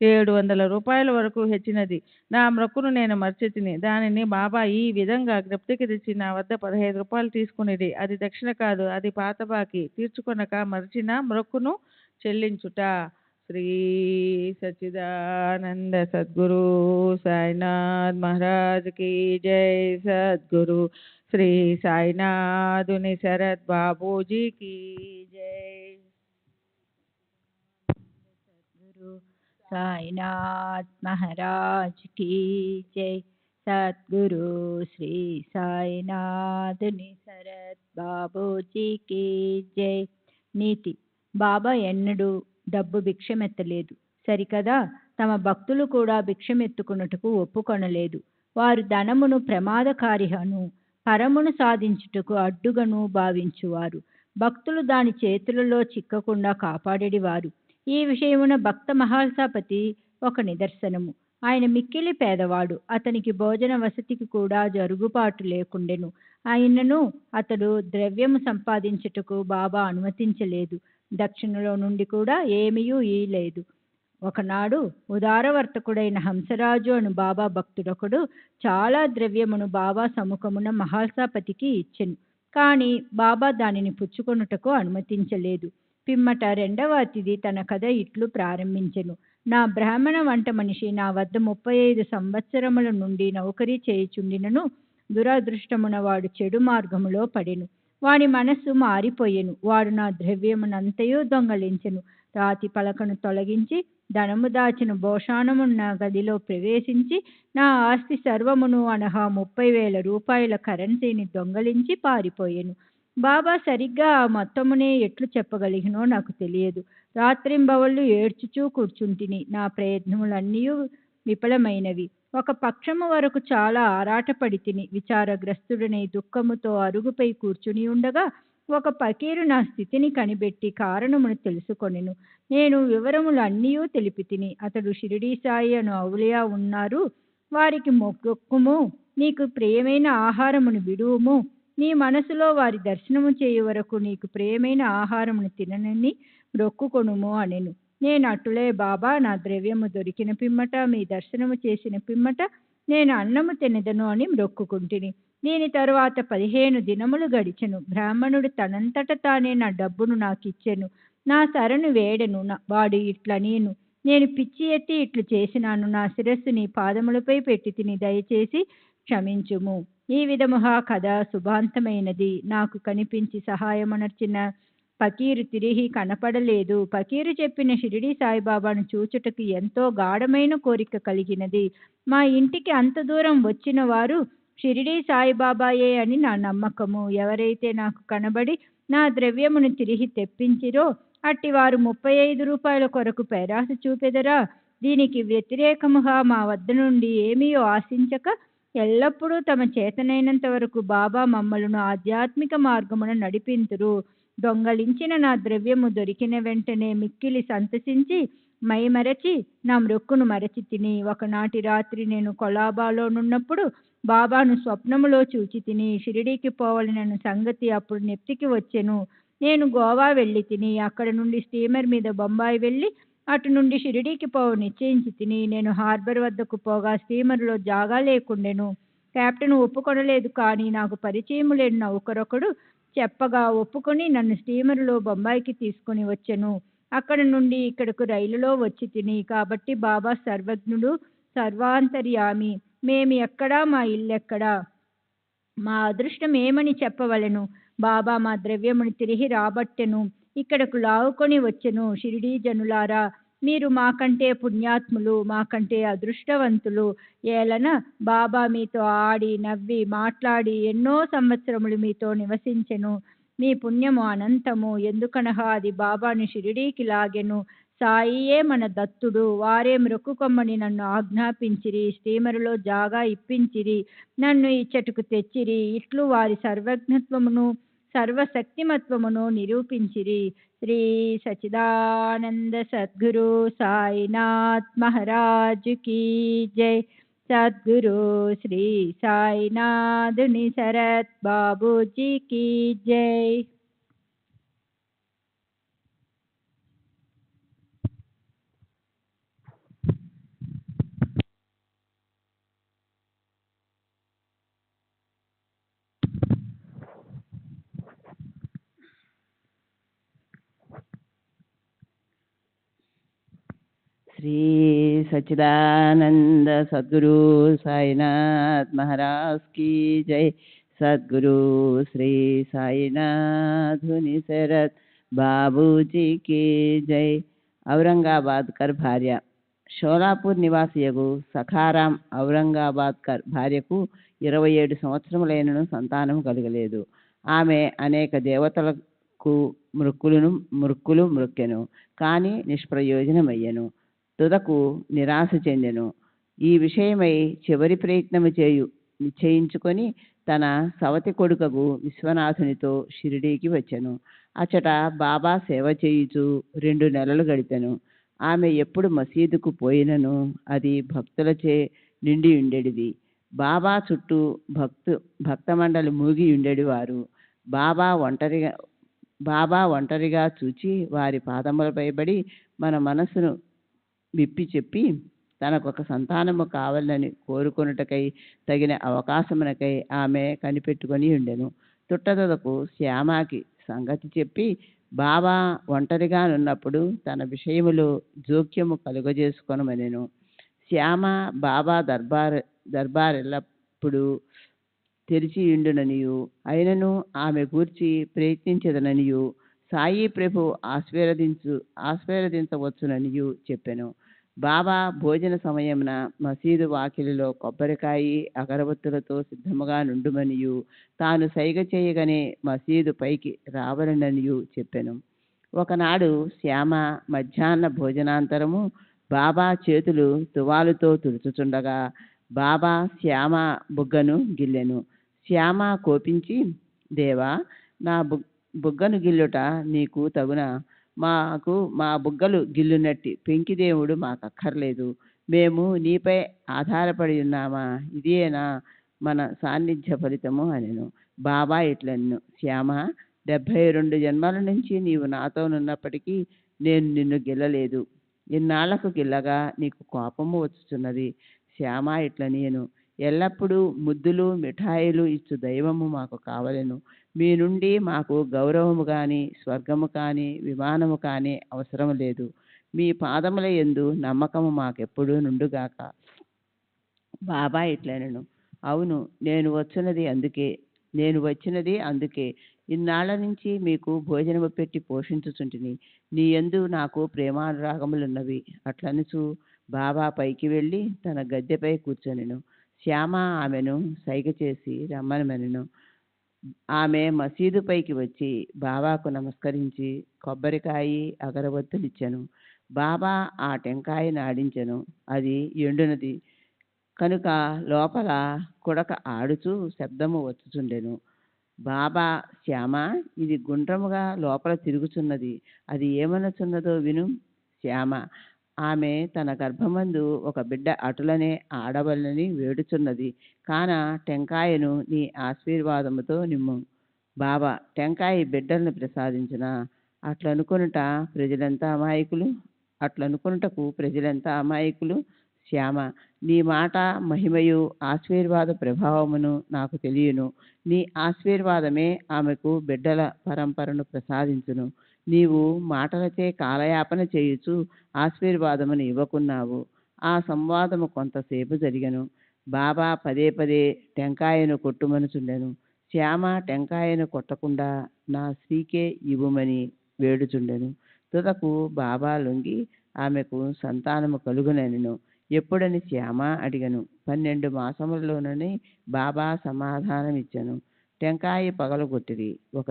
700 రూపాయల వరకు హెచ్చినది. నా మొక్కును నేను మర్చితిని. దానిని బాబా ఈ విధంగా జ్ఞప్తికి తెచ్చి నా వద్ద 15 రూపాయలు తీసుకునిది. అది దక్షిణ కాదు, అది పాత బాకి. తీర్చుకొనక మర్చిన మొక్కును చెల్లించుట. శ్రీ సచ్చిదానంద సద్గురు సాయినాథ్ మహారాజ్ की जय। सद्गुरु श्री साईनाथुनि शरद बाबूजी की जय। सद्गुरु साईनाथ महाराज की जय। सद्गुरु श्री साईनाथुनि शरद बाबूजी की जय। నీతి. బాబా ఎన్నడూ డబ్బు భిక్షమెత్తలేదు సరికదా. తమ భక్తులు కూడా భిక్షమెత్తుకున్నట్టుకు ఒప్పుకొనలేదు. వారు ధనమును ప్రమాదకారిగాను పరమును సాధించుటకు అడ్డుగను భావించువారు. భక్తులు దాని చేతులలో చిక్కకుండా కాపాడేవారు. ఈ విషయమున భక్త మహాల్సాపతి ఒక నిదర్శనము. ఆయన మిక్కిలి పేదవాడు. అతనికి భోజన వసతికి కూడా జరుగుబాటు లేకుండెను. అయినను అతడు ద్రవ్యము సంపాదించుటకు బాబా అనుమతించలేదు. దక్షిణలో నుండి కూడా ఏమీయూ ఇయ్యలేదు. ఒకనాడు ఉదారవర్తకుడైన హంసరాజు అను బాబా భక్తుడొకడు చాలా ద్రవ్యమును బాబా సముఖమున మహాల్సాపతికి ఇచ్చెను. కానీ బాబా దానిని పుచ్చుకొనుటకు అనుమతించలేదు. పిమ్మట రెండవ అతిథి తన కథ ఇట్లు ప్రారంభించెను. నా బ్రాహ్మణ వంట మనిషి నా వద్ద 35 సంవత్సరముల నుండి నౌకరీ చేయుచుండినను దురదృష్టమున వాడు చెడు మార్గములో పడెను. వాడి మనస్సు మారిపోయెను. వాడు నా ద్రవ్యమునంతయు దొంగలించెను. రాతి పలకను తొలగించి ధనము దాచిన భోషాణమున్న గదిలో ప్రవేశించి నా ఆస్తి సర్వమును అనగా 30,000 రూపాయల కరెన్సీని దొంగలించి పారిపోయెను. బాబా సరిగ్గా ఆ మొత్తమునే ఎట్లు చెప్పగలిగినో నాకు తెలియదు. రాత్రింబవళ్ళు ఏడ్చుచూ కూర్చుంటిని. నా ప్రయత్నములన్నీ విఫలమైనవి. ఒక పక్షము వరకు చాలా ఆరాటపడి తిని విచారగ్రస్తుడనై దుఃఖముతో అరుగుపై కూర్చుని ఉండగా ఒక ఫకీరు నా స్థితిని కనిపెట్టి కారణమును తెలుసుకొనెను. నేను వివరములు అన్నీ తెలిపి తిని. అతడు షిరిడీ సాయి అను ఔలియా ఉన్నారు, వారికి మొక్కుము, నీకు ప్రియమైన ఆహారమును విడువుము, నీ మనసులో వారి దర్శనము చేయు వరకు నీకు ప్రియమైన ఆహారమును తిననని మొక్కుకొనుము అనెను. నేను అటులే బాబా, నా ద్రవ్యము దొరికిన పిమ్మట మీ దర్శనము చేసిన పిమ్మట నేను అన్నము తినదను అని మొక్కుకుంటిని. దీని తరువాత 15 దినములు గడిచెను. బ్రాహ్మణుడు తనంతట తానే నా డబ్బును నాకిచ్చెను. నా శరణు వేడెను. వాడు ఇట్లనేను, నేను పిచ్చి ఎత్తి ఇట్లు చేసినాను. నా శిరస్సు నీ పాదములపై పెట్టి తిని దయచేసి క్షమించుము. ఈ విధముగా కథ శుభాంతమైనది. నాకు కనిపించి సహాయమునర్చిన ఫకీరు తిరిగి కనపడలేదు. ఫకీరు చెప్పిన షిరిడీ సాయిబాబాను చూచుటకు ఎంతో గాఢమైన కోరిక కలిగినది. మా ఇంటికి అంత దూరం వచ్చిన వారు షిరిడీ సాయిబాబాయే అని నా నమ్మకము. ఎవరైతే నాకు కనబడి నా ద్రవ్యమును తిరిగి తెప్పించిరో అట్టివారు 35 రూపాయల కొరకు పేరాస చూపెదరా? దీనికి వ్యతిరేకముగా మా వద్ద నుండి ఏమీ ఆశించక ఎల్లప్పుడూ తమ చేతనైనంత వరకు బాబా మమ్మలను ఆధ్యాత్మిక మార్గమున నడిపింతురు. దొంగలించిన నా ద్రవ్యము దొరికిన వెంటనే మిక్కిలి సంతసించి మైమరచి నా మృక్కును మరచి తిని. ఒకనాటి రాత్రి నేను కొలాబాలోనున్నప్పుడు బాబాను స్వప్నములో చూచి తిని. షిరిడీకి పోవలనన్న సంగతి అప్పుడు నెప్తికి వచ్చెను. నేను గోవా వెళ్ళి తిని. అక్కడ నుండి స్టీమర్ మీద బొంబాయి వెళ్ళి అటు నుండి షిరిడీకి పోవ నిశ్చయించి తిని. నేను హార్బర్ వద్దకు పోగా స్టీమర్లో జాగా లేకుండెను. కెప్టెన్ ఒప్పుకొనలేదు. కానీ నాకు పరిచయము లేని నౌకరొకడు చెప్పగా ఒప్పుకొని నన్ను స్టీమరులో బొంబాయికి తీసుకుని వచ్చెను. అక్కడ నుండి ఇక్కడకు రైలులో వచ్చి తిని. కాబట్టి బాబా సర్వజ్ఞుడు, సర్వాంతర్యామి. మేము ఎక్కడా, మా ఇల్లెక్కడా, మా అదృష్టం ఏమని చెప్పవలెను? బాబా మా ద్రవ్యమును తిరిగి రాబట్టెను, ఇక్కడకు లావుకొని వచ్చెను. షిరిడీ జనులారా, మీరు మాకంటే పుణ్యాత్ములు, మాకంటే అదృష్టవంతులు. ఏలన బాబా మీతో ఆడి నవ్వి మాట్లాడి ఎన్నో సంవత్సరములు మీతో నివసించెను. మీ పుణ్యము అనంతము. ఎందుకనగా అది బాబాను షిరిడీకి లాగెను. సాయియే మన దత్తుడు. వారే మ్రొక్కుకొమ్మని నన్ను ఆజ్ఞాపించిరి. స్టీమరులో జాగా ఇప్పించిరి. నన్ను ఇచ్చటకు తెచ్చిరి. ఇట్లు వారి సర్వజ్ఞత్వమును సర్వశక్తిమత్వమును నిరూపించిరి. శ్రీ సచిదానంద సద్గురు సాయినాథ్ మహారాజ్ కీ జై. సద్గురు శ్రీ సాయినాథుని శరత్ బాబూజీ కీ జై. श्री सच्चिदानंद सद्गुरु साईनाथ महाराज की जय. सद्गुरु श्री साईनाथ शरत बाबूजी की जय. ఔరంగాబాద్కర్ భార్య. షోలాపూర్ నివాసియగు సఖారాం ఔరంగాబాద్కర్ భార్యకు 27 సంవత్సరములైనను సంతానము కలగలేదు. ఆమె అనేక దేవతలకు మృక్కులు మృక్కెను, కానీ నిష్ప్రయోజనమయ్యెను. తుదకు నిరాశ చెందెను. ఈ విషయమై చివరి ప్రయత్నము నిశ్చయించుకొని తన సవతి కొడుకగు విశ్వనాథునితో షిరిడీకి వచ్చెను. అచ్చట బాబా సేవ చేయుచు 2 నెలలు గడిపెను. ఆమె ఎప్పుడు మసీదుకు పోయినను అది భక్తులచే నిండి ఉండేది. బాబా చుట్టూ భక్తమండలి మూగి ఉండేవారు. బాబా ఒంటరిగా చూచి వారి పాదములపై పడి మన మనసును విప్పి చెప్పి తనకొక సంతానము కావాలని కోరుకొనుటకై తగిన అవకాశమునకై ఆమె కనిపెట్టుకొని ఉండెను. తుట్టదొదకు శ్యామకి సంగతి చెప్పి బాబా ఒంటరిగానున్నప్పుడు తన విషయములో జోక్యము కలుగజేసుకొనమనెను. శ్యామ బాబా దర్బార్ ఎల్లప్పుడు తెరిచి ఉండుననియు అయినను ఆమె గూర్చి ప్రయత్నించదననియు సాయి ప్రభు ఆశీర్వదించవచ్చుననియు చెప్పెను. బాబా భోజన సమయమున మసీదు వాకిలిలో కొబ్బరికాయి అగరబత్తులతో సిద్ధముగా నుండుమనియు తాను సైగ చేయగానే మసీదు పైకి రావలననియు చెప్పెను. ఒకనాడు శ్యామ మధ్యాహ్న భోజనాంతరము బాబా చేతులు తువాలుతో తుడుచుచుండగా బాబా శ్యామ బుగ్గను గిల్లెను. శ్యామ కోపించి, దేవా, నా బుగ్గను గిల్లుట నీకు తగునా? మా బుగ్గలు గిల్లునట్టి పెంకిదేవుడు మాకక్కర్లేదు. మేము నీపై ఆధారపడి ఉన్నామా? ఇదేనా మన సాన్నిధ్య ఫలితము అనెను. బాబా ఇట్లన్ను, శ్యామ, 72 జన్మల నుంచి నీవు నాతోనున్నప్పటికీ నేను నిన్ను గిల్లలేదు. ఇన్నాళ్లకు గిల్లగా నీకు కోపము వచ్చుచున్నది. శ్యామ ఇట్ల నేను, ఎల్లప్పుడూ ముద్దులు మిఠాయిలు ఇచ్చు దైవము మాకు కావలెను. మీ నుండి మాకు గౌరవము కానీ, స్వర్గము కానీ, విమానము కానీ అవసరం లేదు. మీ పాదముల యందు నమ్మకము మాకెప్పుడు నుండుగాక. బాబా ఇట్లనెను, అవును, నేను వచ్చినది అందుకే. ఇన్నాళ్ల నుంచి మీకు భోజనము పెట్టి పోషించుచుంటిని. నీ యందు నాకు ప్రేమానురాగములున్నవి. అట్లనుచు బాబా పైకి వెళ్ళి తన గద్దెపై కూర్చొనెను. శ్యామ ఆమెను సైగ చేసి రమ్మనమెనెను. ఆమె మసీదు పైకి వచ్చి బాబాకు నమస్కరించి కొబ్బరికాయ అగరబత్తులిచ్చెను. బాబా ఆ టెంకాయను ఆడించెను. అది ఎండునది కనుక లోపల కుడక ఆడుచూ శబ్దము వచ్చుచుండెను. బాబా, శ్యామ, ఇది గుండ్రముగా లోపల తిరుగుచున్నది, అది ఏమనుచున్నదో విను. శ్యామ, ఆమె తన గర్భమందు ఒక బిడ్డ అటులనే ఆడవలనని వేడుచున్నది, కాన టెంకాయను నీ ఆశీర్వాదముతో నిమ్ము. బాబా, టెంకాయ బిడ్డలను ప్రసాదించిన అట్లనుకొనుటకు ప్రజలంతా అమాయకులు. శ్యామ, నీ మాట మహిమయు ఆశీర్వాద ప్రభావమును నాకు తెలియను. నీ ఆశీర్వాదమే ఆమెకు బిడ్డల పరంపరను ప్రసాదించును. నీవు మాటలచే కాలయాపన చేయుచు ఆశీర్వాదమును ఇవ్వకున్నావు. ఆ సంవాదము కొంతసేపు జరిగెను. బాబా పదే పదే టెంకాయను కొట్టుమనుచుండెను. శ్యామ టెంకాయను కొట్టకుండా నా స్త్రీకే ఇవ్వమని వేడుచుండెను. తుదకు బాబా లొంగి ఆమెకు సంతానము కలుగునెనెను. ఎప్పుడని శ్యామ అడిగను. 12 మాసములలోనని బాబా సమాధానమిచ్చెను. టెంకాయ పగలగొట్టిరి. ఒక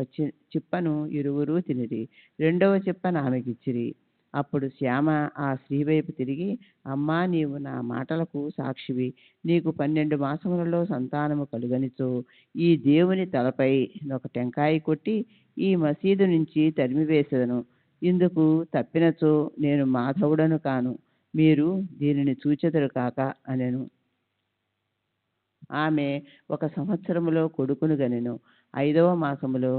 చిప్పను ఇరువురు తినిరి. రెండవ చిప్పను ఆమెకిచ్చిరి. అప్పుడు శ్యామ ఆ స్త్రీ వైపు తిరిగి, అమ్మా, నీవు నా మాటలకు సాక్షివి. నీకు 12 మాసములలో సంతానము కలుగనిచో ఈ దేవుని తలపై ఒక టెంకాయ కొట్టి ఈ మసీదు నుంచి తరిమివేసేదను. ఇందుకు తప్పినచో నేను మాధవుడను కాను. మీరు దీనిని చూచెదరు కాక అనెను. ఆమె 1 సంవత్సరములో కొడుకును గనెను. 5వ మాసములో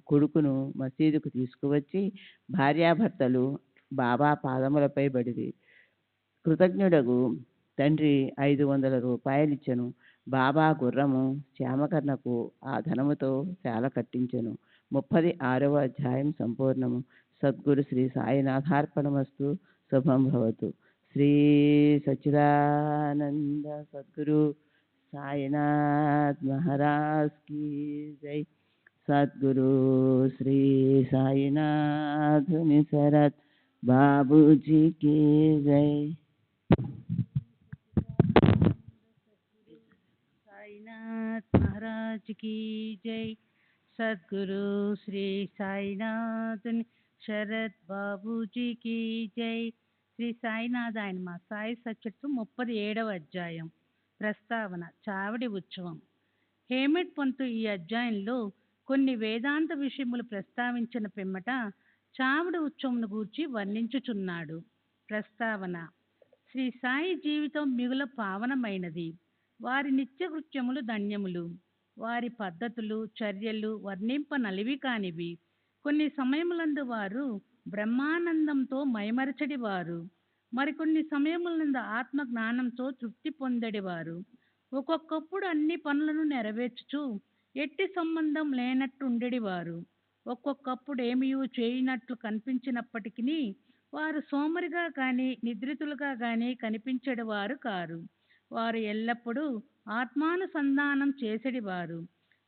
కొడుకును మసీదుకు తీసుకువచ్చి భార్యాభర్తలు బాబా పాదములపై బడిరి. కృతజ్ఞుడగు తండ్రి 500 రూపాయలిచ్చెను. బాబా గుర్రము శ్యామకర్ణకు ఆ ధనముతో శాల కట్టించెను. 36వ అధ్యాయం సంపూర్ణము. సద్గురు శ్రీ సాయినాథార్పణమస్తు. శుభం భవతు. శ్రీ సచ్చిదానంద సద్గురు సాయినాథ్ మహారాజ్ की जय. सद्गुरु श्री साईनाथ निसरत बाबू जी की जय. साईनाथ महाराज की जय. सद्गुरु श्री साईनाथ शरद बाबूजी की जय. శ్రీ సాయినాథాయన మా సాయి సచ్చట్లు 37వ అధ్యాయం. ప్రస్తావన. చావడి ఉత్సవం. హేమట్ పంతు ఈ అధ్యాయంలో కొన్ని వేదాంత విషయములు ప్రస్తావించిన పిమ్మట చావడి ఉత్సవంను గూర్చి వర్ణించుచున్నాడు. ప్రస్తావన. శ్రీ సాయి జీవితం మిగుల పావనమైనది. వారి నిత్యకృత్యములు ధన్యములు. వారి పద్ధతులు చర్యలు వర్ణింపనలివి కానివి. కొన్ని సమయములందు వారు బ్రహ్మానందంతో మైమరచడివారు. మరికొన్ని సమయములందు ఆత్మ జ్ఞానంతో తృప్తి పొందడివారు. ఒక్కొక్కప్పుడు అన్ని పనులను నెరవేర్చుచు ఎట్టి సంబంధం లేనట్టుండేవారు. ఒక్కొక్కప్పుడు ఏమీ చేయనట్లు కనిపించినప్పటికీ వారు సోమరిగా కానీ నిద్రితులుగా కానీ కనిపించేవారు కారు. వారు ఎల్లప్పుడూ ఆత్మానుసంధానం చేసేడివారు.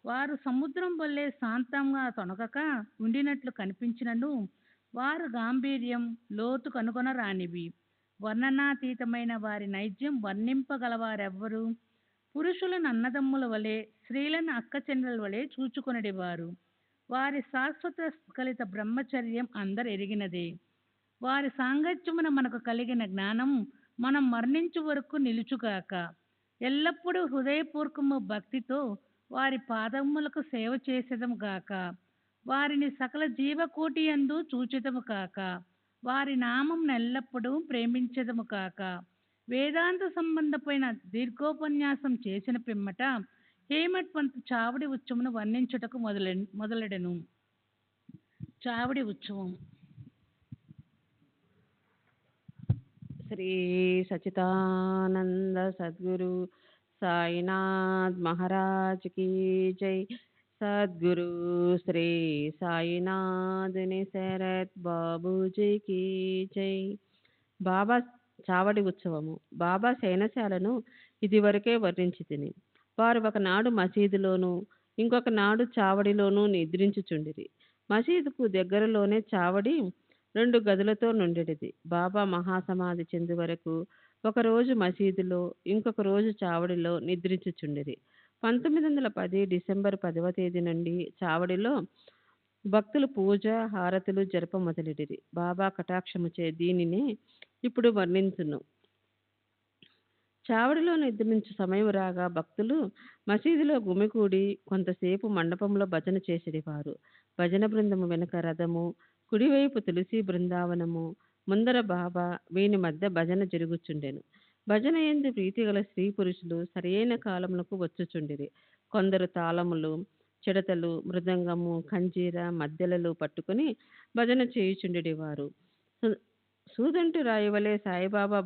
వారు సముద్రం వల్లే శాంతంగా తొణకక ఉండినట్లు కనిపించినను వారు గాంభీర్యం లోతు కనుగొనరానివి. వర్ణనాతీతమైన వారి నైజ్యం వర్ణింపగలవారెవ్వరు? పురుషులను అన్నదమ్ముల వలె స్త్రీలను అక్కచెల్లెల వలె చూచుకొనిడివారు. వారి శాశ్వత కలిత బ్రహ్మచర్యం అందరు ఎరిగినదే. వారి సాంగత్యమున మనకు కలిగిన జ్ఞానం మనం మరణించు వరకు నిలుచుగాక. ఎల్లప్పుడూ హృదయపూర్వకము భక్తితో వారి పాదములకు సేవ చేసేదము గాక. వారిని సకల జీవకోటి యందు చూచెదము కాక. వారి నామం ఎల్లప్పుడూ ప్రేమించెదము కాక. వేదాంత సంబంధమైన దీర్ఘోపన్యాసం చేసిన పిమ్మట హేమట్ పంత్ చావడి ఉత్సవమును వర్ణించుటకు మొదలెడెను. చావడి ఉత్సవం. శ్రీ సచిదానంద సద్గురు సాయినాథ్ మహారాజ్ की जय. సద్గురు శ్రీ సాయినాథ్ నిసరత్ బాబూజీ की जय. బాబా చావడి ఉత్సవము. బాబా శయనశాలను ఇదివరకే వర్ణించి తిని. వారు ఒకనాడు మసీదులోను ఇంకొక నాడు చావడిలోనూ నిద్రించుచుండిరి. మసీదుకు దగ్గరలోనే చావడి 2 గదులతో నుండిది. బాబా మహాసమాధి చెందు వరకు ఒకరోజు మసీదులో ఇంకొక రోజు చావడిలో నిద్రించుచుండిరి. 1910 డిసెంబర్ 10వ తేదీ నుండి చావడిలో భక్తులు పూజ హారతులు జరప మొదలెడిరి. బాబా కటాక్షముచే దీనినే ఇప్పుడు వర్ణించును. చావడిలో నిద్రించు సమయం రాగా భక్తులు మసీదులో గుమికూడి కొంతసేపు మండపంలో భజన చేసేవారు. భజన బృందము వెనుక రథము, కుడివైపు తులసి బృందావనము, ముందర బాబా, వీని మధ్య భజన జరుగుచుండెను. భజన ఎందు ప్రీతి గల స్త్రీ పురుషులు సరియైన కాలములకు వచ్చుచుండిరి. కొందరు తాళములు, చిడతలు, మృదంగము, కంజీర, మద్దెలలు పట్టుకుని భజన చేయుచుండెడివారు. సూదంటు రాయవలే సాయిబాబా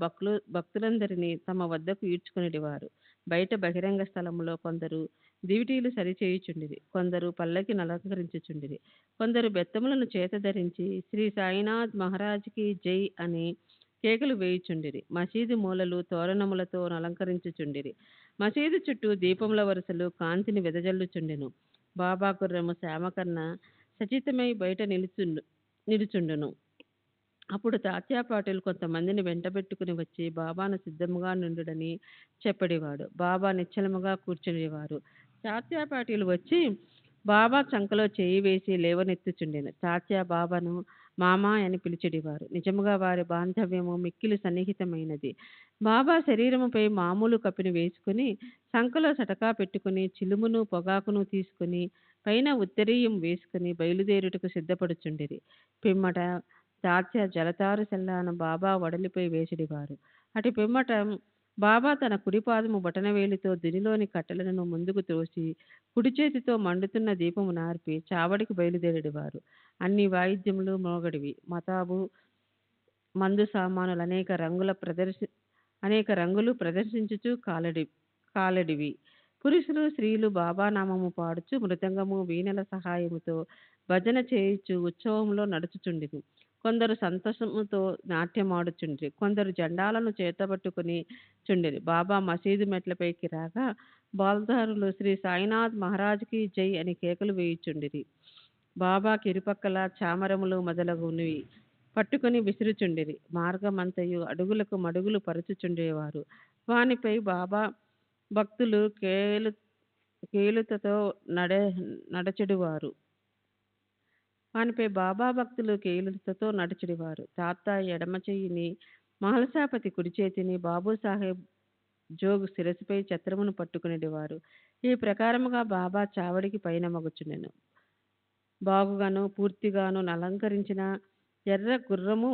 భక్తులందరినీ తమ వద్దకు ఈడ్చుకునేవారు. బయట బహిరంగ స్థలములో కొందరు దివిటీలు సరిచేయుచుండిరి, కొందరు పల్లకిని అలంకరించుచుండిరి, కొందరు బెత్తములను చేత ధరించి శ్రీ సాయినాథ్ మహారాజ్కి జై అని కేకలు వేయుచుండిరి. మసీదు మూలలు తోరణములతో అలంకరించుచుండిరి. మసీదు చుట్టూ దీపముల వరుసలు కాంతిని వెదజల్లుచుండెను. బాబా గుర్రము శ్యామకర్ణ సచితమై బయట నిలుచుండును. అప్పుడు తాత్యా పాటిల్ కొంతమందిని వెంటబెట్టుకుని వచ్చి బాబాను సిద్ధముగా నుండుడని చెప్పడేవాడు. బాబా నిశ్చలముగా కూర్చునేవారు. తాత్యా పాటిల్ వచ్చి బాబా చంకలో చేయి వేసి లేవనెత్తుచుండెను. తాత్యా బాబాను మామా అని పిలిచెడివారు. నిజముగా వారి బాంధవ్యము మిక్కిలి సన్నిహితమైనది. బాబా శరీరముపై మామూలు కప్పిని వేసుకుని సంకలో సటకా పెట్టుకుని చిలుమును పొగాకును తీసుకుని పైన ఉత్తరీయం వేసుకుని బయలుదేరుటకు సిద్ధపడుచుండిరి. పిమ్మట తాత్య జలతారు సెల్లాను బాబా వడలిపై వేసిడివారు. అటు పిమ్మట బాబా తన కుడిపాదము బొటనవేలితో దినిలోని కట్టెలను ముందుకు తోసి కుడి చేతితో మండుతున్న దీపము నార్పి చావడికి బయలుదేరిడివారు. అన్ని వాయిద్యములు మోగడివి. మతాబు, మందు సామానులు అనేక రంగులు ప్రదర్శించుచు కాలడివి. పురుషులు స్త్రీలు బాబా నామము పాడుచు మృదంగము వీణల సహాయముతో భజన చేయుచు ఉత్సవంలో నడుచుచుండిరి. కొందరు సంతోషముతో నాట్యమాడుచుండ్రి, కొందరు జెండాలను చేతబట్టుకుని చుండిరి. బాబా మసీదు మెట్లపైకి రాగా బాల్దారులు శ్రీ సాయినాథ్ మహారాజ్కి జై అని కేకలు వేయుచుండిరి. బాబాకి ఇరుపక్కల చామరములు మొదలగునవి పట్టుకుని విసురుచుండిరి. మార్గమంతయు అడుగులకు మడుగులు పరుచుచుండేవారు. వానిపై బాబా భక్తులు కేలుతతో నడచెడువారు. తాత ఎడమ చెయ్యిని, మహల్సాపతి కుడి చేతిని, బాబుసాహెబ్ జోగు శిరస్సుపై ఛత్రమును పట్టుకునేవారు. ఈ ప్రకారముగా బాబా చావడికి పైన మగుచుండెను. బాగుగాను పూర్తిగాను అలంకరించిన ఎర్ర గుర్రము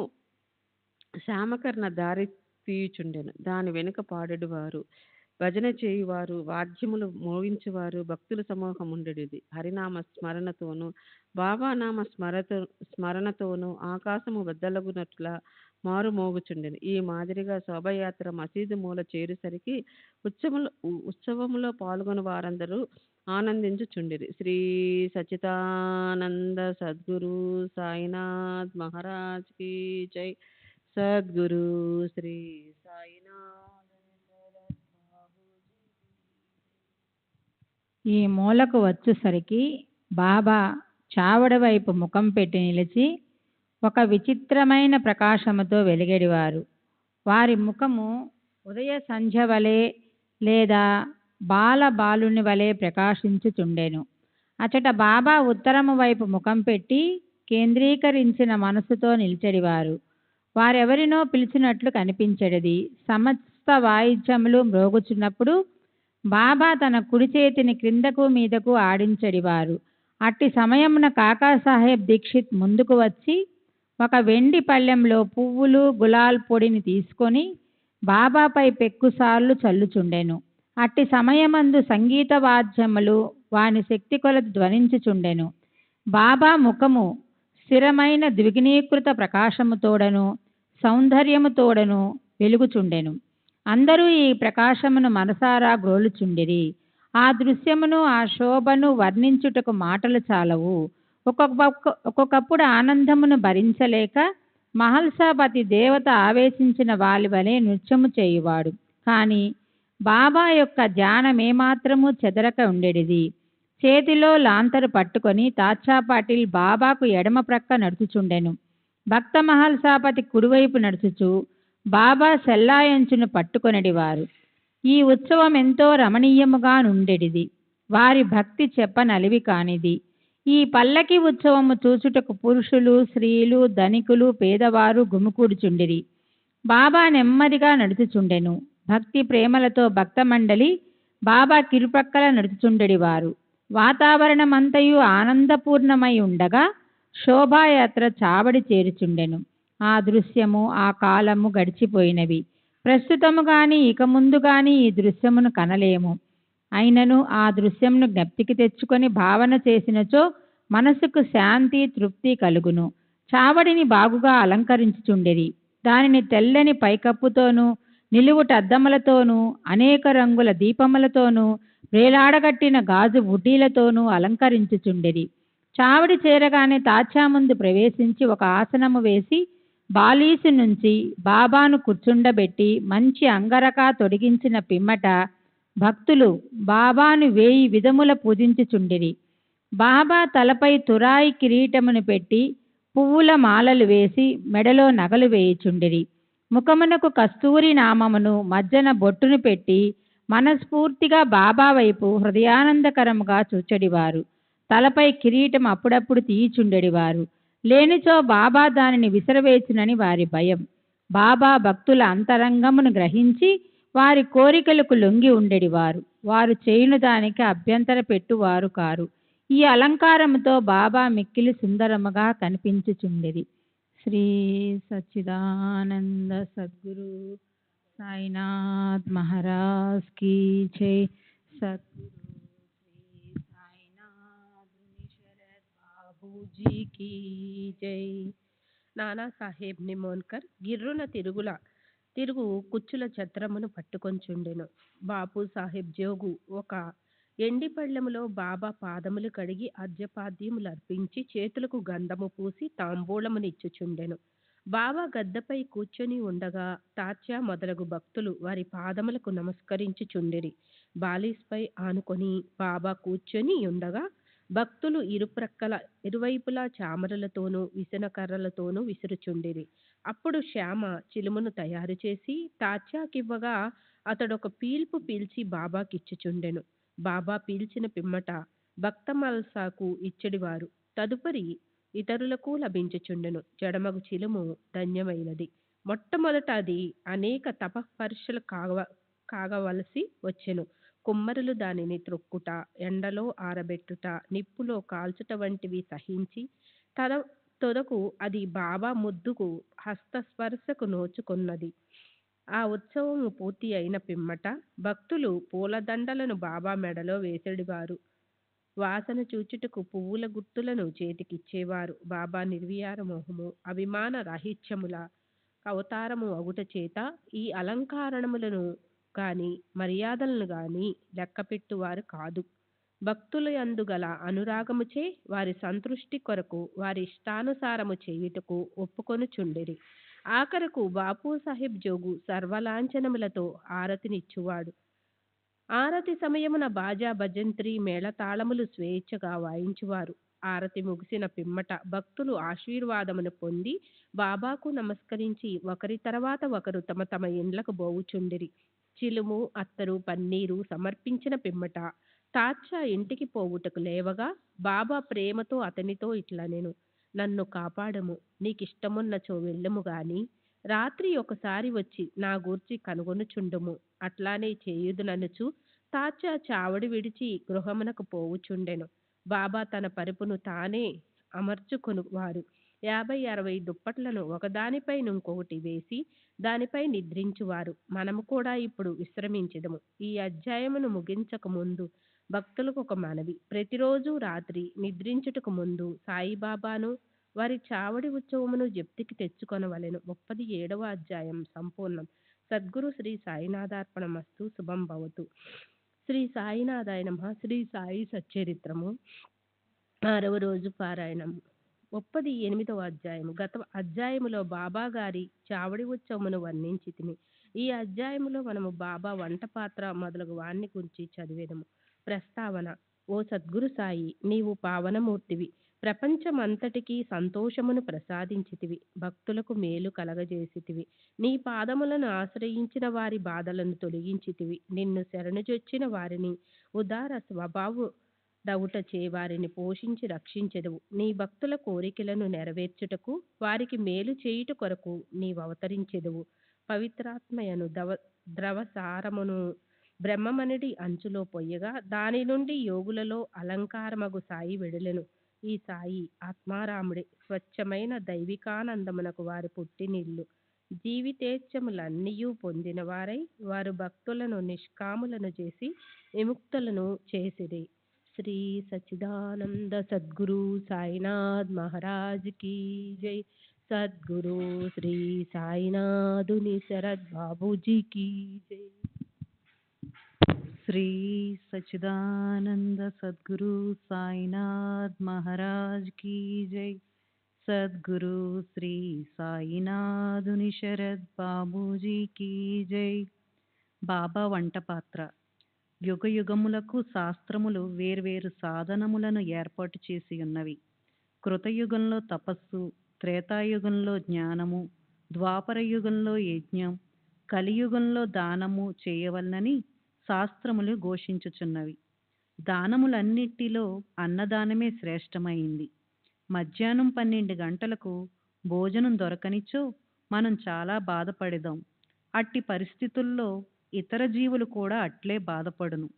శ్యామకర్ణ దారి తీయుచుండెను. దాని వెనుక పాడెడువారు, భజన చేయువారు, వాద్యములు మోగించువారు భక్తుల సమూహం ఉండేది. హరినామ స్మరణతోనూ బాబానామ స్మరణతోనూ ఆకాశము బద్దలగునట్ల మారు మోగుచుండెను. ఈ మాదిరిగా శోభయాత్ర మసీదు మూల చేరుసరికి ఉత్సవములో పాల్గొని వారందరూ ఆనందించుచుండిరి. శ్రీ సచ్చిదానంద సద్గురు సాయినాథ్ మహారాజ్ కి జై. సద్గురు శ్రీ సాయినాథ్. ఈ మూలకు వచ్చేసరికి బాబా చావడ వైపు ముఖం పెట్టి నిలిచి ఒక విచిత్రమైన ప్రకాశముతో వెలిగెడివారు. వారి ముఖము ఉదయ సంధ్య వలె లేదా బాలుని వలె ప్రకాశించుచుండెను. అచట బాబా ఉత్తరము వైపు ముఖం పెట్టి కేంద్రీకరించిన మనసుతో నిలిచెడివారు. వారెవరినో పిలిచినట్లు కనిపించెడిది. సమస్త వాయిద్యములు మ్రోగుచున్నప్పుడు బాబా తన కుడి చేతిని క్రిందకు మీదకు ఆడించెడివారు. అట్టి సమయమున కాకాసాహెబ్ దీక్షిత్ ముందుకు వచ్చి ఒక వెండి పళ్ళెంలో పువ్వులు గులాల్ పొడిని తీసుకొని బాబాపై పెక్కుసార్లు చల్లుచుండెను. అట్టి సమయమందు సంగీత వాద్యములు వాని శక్తి కొలది ధ్వనించుచుండెను. బాబా ముఖము స్థిరమైన ద్విగుణీకృత ప్రకాశముతోడను సౌందర్యముతోడను వెలుగుచుండెను. అందరూ ఈ ప్రకాశమును మనసారా గ్రోలుచుండిరి. ఆ దృశ్యమును ఆ శోభను వర్ణించుటకు మాటలు చాలవు. ఒక్కొక్కప్పుడు ఆనందమును భరించలేక మహల్సాపతి దేవత ఆవేశించిన వాలి వలె నృత్యము చేయువాడు. కానీ బాబా యొక్క ధ్యానమేమాత్రము చెదరక ఉండేది. చేతిలో లాంతరు పట్టుకొని తాత్యా పాటిల్ బాబాకు ఎడమ ప్రక్క నడుచుచుండెను. భక్త మహల్సాపతి కుడివైపు నడుచుచు బాబా సెల్లాయంచును పట్టుకొనడివారు. ఈ ఉత్సవం ఎంతో రమణీయముగా నుండెడిది. వారి భక్తి చెప్పనలివి కానిది. ఈ పల్లకి ఉత్సవము చూచుటకు పురుషులు, స్త్రీలు, ధనికులు, పేదవారు గుమికూడుచుండిరి. బాబా నెమ్మదిగా నడుచుచుండెను. భక్తి ప్రేమలతో భక్త మండలి బాబా కిరుపక్కల నడుచుచుండెడివారు. వాతావరణమంతయు ఆనందపూర్ణమై ఉండగా శోభాయాత్ర చావడి చేరుచుండెను. ఆ దృశ్యము, ఆ కాలము గడిచిపోయినవి. ప్రస్తుతము గాని ఇక ముందు గాని ఈ దృశ్యమును కనలేము. అయినను ఆ దృశ్యమును జ్ఞప్తికి తెచ్చుకొని భావన చేసినచో మనసుకు శాంతి, తృప్తి కలుగును. చావడిని బాగుగా అలంకరించుచుండెరి. దానిని తెల్లని పైకప్పుతోనూ, నిలువుటద్దములతోనూ, అనేక రంగుల దీపములతోనూ, వేలాడగట్టిన గాజు బుడ్డీలతోనూ అలంకరించుచుండెరి. చావడి చేరగానే తాచా ముందు ప్రవేశించి ఒక ఆసనము వేసి బాలీసు నుంచి బాబాను కూర్చుండబెట్టి మంచి అంగరకా తొడిగించిన పిమ్మట భక్తులు బాబాను 1000 విధముల పూజించుచుండిరి. బాబా తలపై తురాయి కిరీటమును పెట్టి పువ్వుల మాలలు వేసి మెడలో నగలు వేయుచుండిరి. ముఖమునకు కస్తూరి నామమును మధ్యన బొట్టును పెట్టి మనస్ఫూర్తిగా బాబా వైపు హృదయానందకరముగా చూచెడివారు. తలపై కిరీటం అప్పుడప్పుడు తీయుచుండెడివారు. లేనిచో బాబా దానిని విసిరవేచునని వారి భయం. బాబా భక్తుల అంతరంగమును గ్రహించి వారి కోరికలకు లొంగి ఉండెడివారు. వారు చేయును దానికి అభ్యంతర పెట్టువారు కారు. ఈ అలంకారముతో బాబా మిక్కిలి సుందరముగా కనిపించుచుండెది. శ్రీ సచ్చిదానంద సద్గురు సాయినాథ్ మహారాజ్ కీ జై. సద్గురు శ్రీ సాయినాథ్ శరత్ బాబూజీ కీ జై. నానాసాహెబ్ నిమోన్కర్ గిర్రున తిరుగు కుచ్చుల ఛత్రమును పట్టుకొంచుండెను. బాపు సాహెబ్ జోగు ఒక ఎండి పళ్ళెములో బాబా పాదములు కడిగి అర్ఘ్యపాద్యములు అర్పించి చేతులకు గంధము పూసి తాంబూలమునిచ్చుచుండెను. బాబా గద్దపై కూర్చొని ఉండగా తాత్యా మొదలగు భక్తులు వారి పాదములకు నమస్కరించుచుండిరి. బాలీస్పై ఆనుకొని బాబా కూర్చొని ఉండగా భక్తులు ఇరువైపులా చామరలతోనూ విసనకర్రలతోనూ విసురుచుండిరి. అప్పుడు శ్యామ చిలుమును తయారు చేసి తాత్యాకివ్వగా అతడొక పీల్పు పీల్చి బాబాకిచ్చుచుండెను. బాబా పీల్చిన పిమ్మట భక్తమల్సాకు ఇచ్చడివారు. తదుపరి ఇతరులకు లభించుచుండెను. జడమగు చిలుము ధన్యమైనది. మొట్టమొదట అది అనేక తపఃపరీక్షలు కాగవలసి వచ్చెను. కుమ్మరులు దానిని త్రొక్కుట, ఎండలో ఆరబెట్టుట, నిప్పులో కాల్చుట వంటివి సహించి తొదకు అది బాబా ముద్దుకు హస్తస్పర్శకు నోచుకున్నది. ఆ ఉత్సవము పూర్తి అయిన పిమ్మట భక్తులు పూలదండలను బాబా మెడలో వేసెడివారు. వాసన చూచుటకు పువ్వుల గుత్తులను చేతికిచ్చేవారు. బాబా నిర్వియార మోహము, అభిమాన రాహిత్యముల అవతారము అగుట చేత ఈ అలంకారణములను గాని మర్యాదలను గాని లెక్కపెట్టువారు కాదు. భక్తుల యందు గల అనురాగముచే వారి సంతృష్టి కొరకు వారి ఇష్టానుసారము చేయుటకు ఒప్పుకొనుచుండిరి. ఆఖరకు బాపు సాహెబ్ జోగు సర్వలాంఛనములతో ఆరతినిచ్చువాడు. ఆరతి సమయమున బాజా, భజంత్రి, మేళతాళములు స్వేచ్ఛగా వాయించువారు. ఆరతి ముగిసిన పిమ్మట భక్తులు ఆశీర్వాదమును పొంది బాబాకు నమస్కరించి ఒకరి తర్వాత ఒకరు తమ తమ ఇండ్లకు బోవుచుండిరి. చిలుము, అత్తరు, పన్నీరు సమర్పించిన పిమ్మట తాత్యా ఇంటికి పోవుటకు లేవగా బాబా ప్రేమతో అతనితో ఇట్లనెను: నన్ను కాపాడము, నీకిష్టమున్నచో వెళ్ళుము గాని రాత్రి ఒకసారి వచ్చి నా గూర్చి కనుగొనుచుండుము. అట్లానే చేయుదుననుచు తాత్యా చావడి విడిచి గృహమునకు పోవుచుండెను. బాబా తన పరుపును తానే అమర్చుకొనువారు. 50-60 దుప్పట్లను ఒకదానిపై ఇంకొకటి వేసి దానిపై నిద్రించువారు. మనము కూడా ఇప్పుడు విశ్రమించెదము. ఈ అధ్యాయమును ముగించక ముందు భక్తులకు ఒక మనవి. ప్రతిరోజు రాత్రి నిద్రించుటకు ముందు సాయిబాబాను వారి చావడి ఉత్సవమును జప్తికి తెచ్చుకొనవలెను. 37వ అధ్యాయం సంపూర్ణం. సద్గురు శ్రీ సాయినాథార్పణమస్తు. శుభం భవతు. శ్రీ సాయినాథాయ నమః. శ్రీ సాయి సచ్చరిత్రము 6వ రోజు పారాయణం. 38వ అధ్యాయము. గత అధ్యాయములో బాబా గారి చావడి ఉత్సవమును వర్ణించితిమి. ఈ అధ్యాయములో మనము బాబా వంట పాత్ర మొదలగు వాణ్ణి గురించి చదివేదము. ప్రస్తావన: ఓ సద్గురు సాయి, నీవు పావనమూర్తివి. ప్రపంచమంతటికీ సంతోషమును ప్రసాదించితివి, భక్తులకు మేలు కలగజేసితివి. నీ పాదములను ఆశ్రయించిన వారి బాధలను తొలగించితివి. నిన్ను శరణుజొచ్చిన వారిని ఉదార స్వభావుడవుటచే వారిని పోషించి రక్షించెదవు. నీ భక్తుల కోరికలను నెరవేర్చుటకు, వారికి మేలు చేయుట కొరకు నీవవతరించెదవు. పవిత్రాత్మయను ద్రవసారమును బ్రహ్మమనిడి అంచులో పొయ్యగా, దాని నుండి యోగులలో అలంకారమగు సాయి వెడలెను. ఈ సాయి ఆత్మారాముడే. స్వచ్ఛమైన దైవికానందమునకు వారి పుట్టినిల్లు. జీవితేచ్ఛములన్నీయూ పొందిన వారై, వారు భక్తులను నిష్కాములను చేసి విముక్తులను చేసిరి. శ్రీ సచ్చిదానంద సద్గురు సాయినాథ్ మహారాజ్ కీ జై. సద్గురు శ్రీ సాయినాథుని శరత్ బాబూజీ కీ జై. శ్రీ సచ్చిదానంద సద్గురు సాయినాథ్ మహారాజ్ కీ జై. సద్గురు శ్రీ సాయినాథుని శరత్ బాబూజీ కీ జై. బాబా వంటపాత్ర. యుగ యుగములకు శాస్త్రములు వేర్వేరు సాధనములను ఏర్పాటు చేసి ఉన్నవి. కృతయుగంలో తపస్సు, త్రేతాయుగంలో జ్ఞానము, ద్వాపర యుగంలో యజ్ఞం, కలియుగంలో దానము చేయవలనని శాస్త్రములు ఘోషించుచున్నవి. దానములన్నిటిలో అన్నదానమే శ్రేష్టమైంది. మధ్యాహ్నం 12 గంటలకు భోజనం దొరకనిచో మనం చాలా బాధపడదాం. అట్టి పరిస్థితుల్లో ఇతర జీవులు కూడా అట్లే బాధపడును.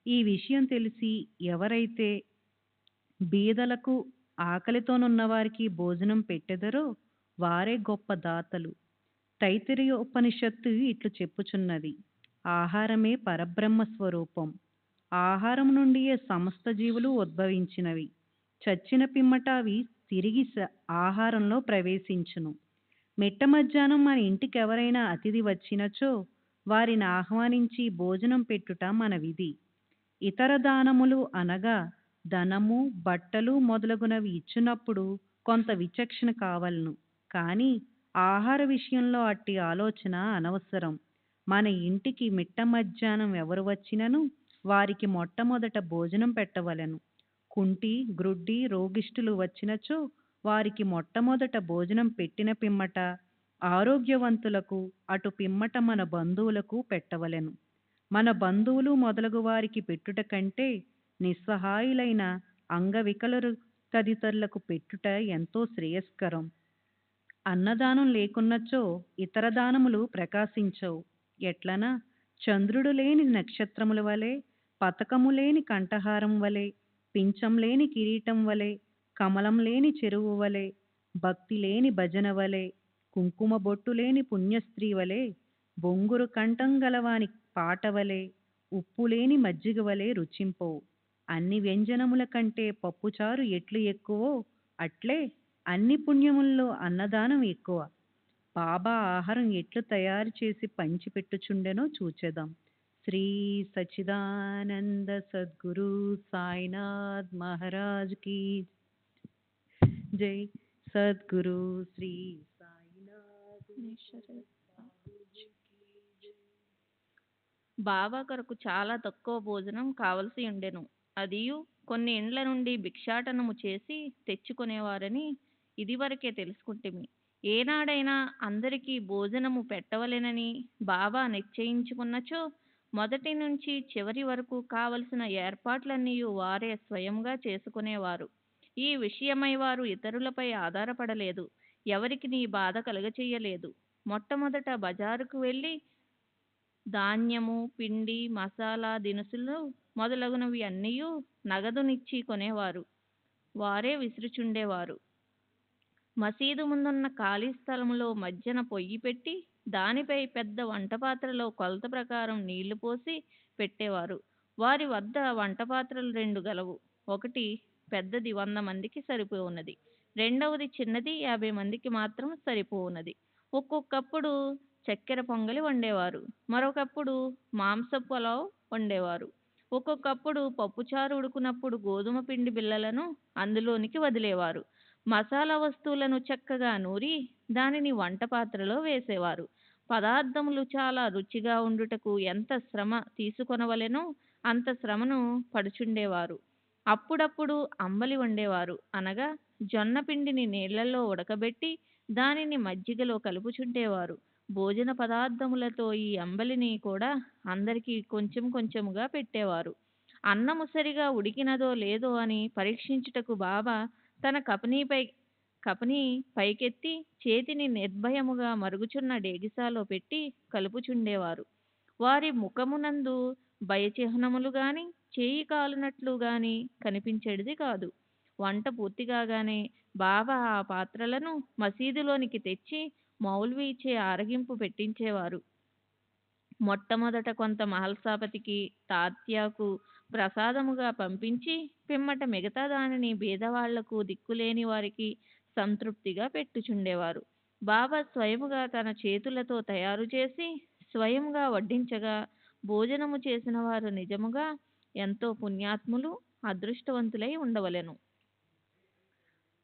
ఈ విషయం తెలిసి ఎవరైతే బీదలకు, ఆకలితోనున్నవారికి భోజనం పెట్టెదరో వారే గొప్ప దాతలు. తైత్తిరీయోపనిషత్తు ఇట్లు చెప్పుచున్నది: ఆహారమే పరబ్రహ్మ స్వరూపం. ఆహారం నుండియే సమస్త జీవులు ఉద్భవించినవి. చచ్చిన పిమ్మట అవి తిరిగి ఆహారంలో ప్రవేశించును. మిట్ట మధ్యాహ్నం మన ఇంటికి ఎవరైనా అతిథి వచ్చినచో వారిని ఆహ్వానించి భోజనం పెట్టుట మన విధి. ఇతర దానములు అనగా ధనము, బట్టలు మొదలగునవి ఇచ్చినప్పుడు కొంత విచక్షణ కావలను. కానీ ఆహార విషయంలో అట్టి ఆలోచన అనవసరం. మన ఇంటికి మిట్ట మధ్యాహ్నం ఎవరు వచ్చినను వారికి మొట్టమొదట భోజనం పెట్టవలెను. కుంటి, గ్రుడ్డి, రోగిష్ఠులు వచ్చినచో వారికి మొట్టమొదట భోజనం పెట్టిన పిమ్మట ఆరోగ్యవంతులకు, అటు పిమ్మట మన బంధువులకు పెట్టవలెను. మన బంధువులు మొదలగు వారికి పెట్టుట కంటే నిస్సహాయులైన అంగవికలురు తదితరులకు పెట్టుట ఎంతో శ్రేయస్కరం. అన్నదానం లేకున్నచో ఇతర దానములు ప్రకాశించవు. ఎట్లనా చంద్రుడు లేని నక్షత్రముల వలె, పతకము లేని కంఠహారం వలె, పించం లేని కిరీటం వలె, కమలం లేని చెరువు వలె, భక్తి లేని భజన వలె, కుంకుమ బొట్టు లేని పుణ్యస్త్రీ వలె, బొంగురు కంఠం గలవాని పాట వలె, ఉప్పు లేని మజ్జిగ వలె రుచింపవు. అన్ని వ్యంజనముల కంటే పప్పుచారు ఎట్లు ఎక్కువో అట్లే అన్ని పుణ్యముల్లో అన్నదానం ఎక్కువ. బాబా ఆహారం ఎట్లు తయారు చేసి పంచిపెట్టుచుండెనో చూచెదాం. శ్రీ సచ్చిదానంద సద్గురు సాయినాథ్ మహారాజ్ కీ జై. సద్గురు శ్రీ సాయినాథుని శరత్ బాబూజీ కీ జై. బాబా కొరకు చాలా తక్కువ భోజనం కావలసి ఉండెను. అదియు కొన్ని ఇండ్ల నుండి భిక్షాటనము చేసి తెచ్చుకునేవారని ఇదివరకే తెలుసుకుంటిమి. ఏనాడైనా అందరికీ భోజనము పెట్టవలెనని బాబా నిశ్చయించుకున్నచో మొదటి నుంచి చివరి వరకు కావలసిన ఏర్పాట్లన్నీ వారే స్వయంగా చేసుకునేవారు. ఈ విషయమై వారు ఇతరులపై ఆధారపడలేదు, ఎవరికి నీ బాధ కలుగచేయలేదు. మొట్టమొదట బజారుకు వెళ్ళి ధాన్యము, పిండి, మసాలా దినుసులు మొదలగునవి అన్నీ నగదునిచ్చి కొనేవారు. వారే విసురుచుండేవారు. మసీదు ముందున్న ఖాళీ స్థలములో మధ్యన పొయ్యి పెట్టి దానిపై పెద్ద వంటపాత్రలో కొలత ప్రకారం నీళ్లు పోసి పెట్టేవారు. వారి వద్ద వంటపాత్రలు 2 గలవు. ఒకటి పెద్దది 100 మందికి సరిపోవున్నది, రెండవది చిన్నది 50 మందికి మాత్రం సరిపోవున్నది. ఒక్కొక్కప్పుడు చక్కెర పొంగలి వండేవారు, మరొకప్పుడు మాంస పులావ్ వండేవారు. ఒక్కొక్కప్పుడు పప్పుచారు ఉడుకునప్పుడు గోధుమ పిండి బిళ్ళలను అందులోనికి వదిలేవారు. మసాలా వస్తువులను చక్కగా నూరి దానిని వంట పాత్రలో వేసేవారు. పదార్థములు చాలా రుచిగా ఉండుటకు ఎంత శ్రమ తీసుకొనవలెనో అంత శ్రమను పడుచుండేవారు. అప్పుడప్పుడు అంబలి వండేవారు. అనగా జొన్న పిండిని నీళ్లలో ఉడకబెట్టి దానిని మజ్జిగలో కలుపుచుండేవారు. భోజన పదార్థములతో ఈ అంబలిని కూడా అందరికీ కొంచెం కొంచెముగా పెట్టేవారు. అన్నము సరిగా ఉడికినదో లేదో అని పరీక్షించుటకు బాబా తన కపని పైకెత్తి చేతిని నిర్భయముగా మరుగుచున్న డేగిసాలో పెట్టి కలుపుచుండేవారు. వారి ముఖమునందు భయచిహ్నములు గాని చేయి కాలునట్లు గాని కనిపించేది కాదు. వంట పూర్తి కాగానే బాబా ఆ పాత్రలను మసీదులోనికి తెచ్చి మౌల్వీచే ఆరగింపు పెట్టించేవారు. మొట్టమొదట కొంత మహల్సాపతికి తాత్యాకు ప్రసాదముగా పంపించి పిమ్మట మిగతా దానిని బీదవాళ్లకు దిక్కులేని వారికి సంతృప్తిగా పెట్టుచుండేవారు. బాబా స్వయముగా తన చేతులతో తయారు చేసి స్వయంగా వడ్డించగా భోజనము చేసిన వారు నిజముగా ఎంతో పుణ్యాత్ములు, అదృష్టవంతులై ఉండవలెను.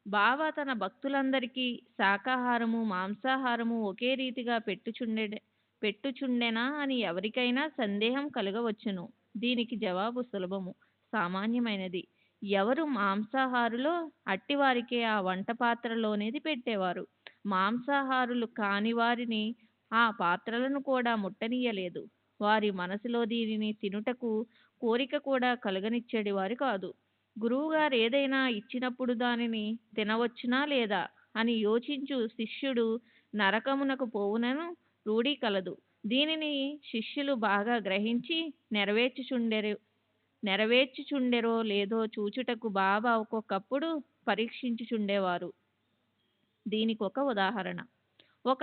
బాబా తన భక్తులందరికీ శాకాహారము మాంసాహారము ఒకే రీతిగా పెట్టుచుండెనా అని ఎవరికైనా సందేహం కలగవచ్చును. దీనికి జవాబు సులభము, సామాన్యమైనది. ఎవరు మాంసాహారులో అట్టివారికే ఆ వంట పాత్రలోనేది పెట్టేవారు. మాంసాహారులు కాని వారిని ఆ పాత్రలను కూడా ముట్టనీయలేదు. వారి మనసులో దీనిని తినుటకు కోరిక కూడా కలుగనిచ్చేవారు కాదు. గురువుగారు ఏదైనా ఇచ్చినప్పుడు దానిని తినవచ్చునా లేదా అని యోచించు శిష్యుడు నరకమునకు పోవునను రూఢి కలదు. దీనిని శిష్యులు బాగా గ్రహించి నెరవేర్చుచుండెరో లేదో చూచుటకు బాబా ఒక్కొక్కప్పుడు పరీక్షించుచుండేవారు. దీనికి ఒక ఉదాహరణ. ఒక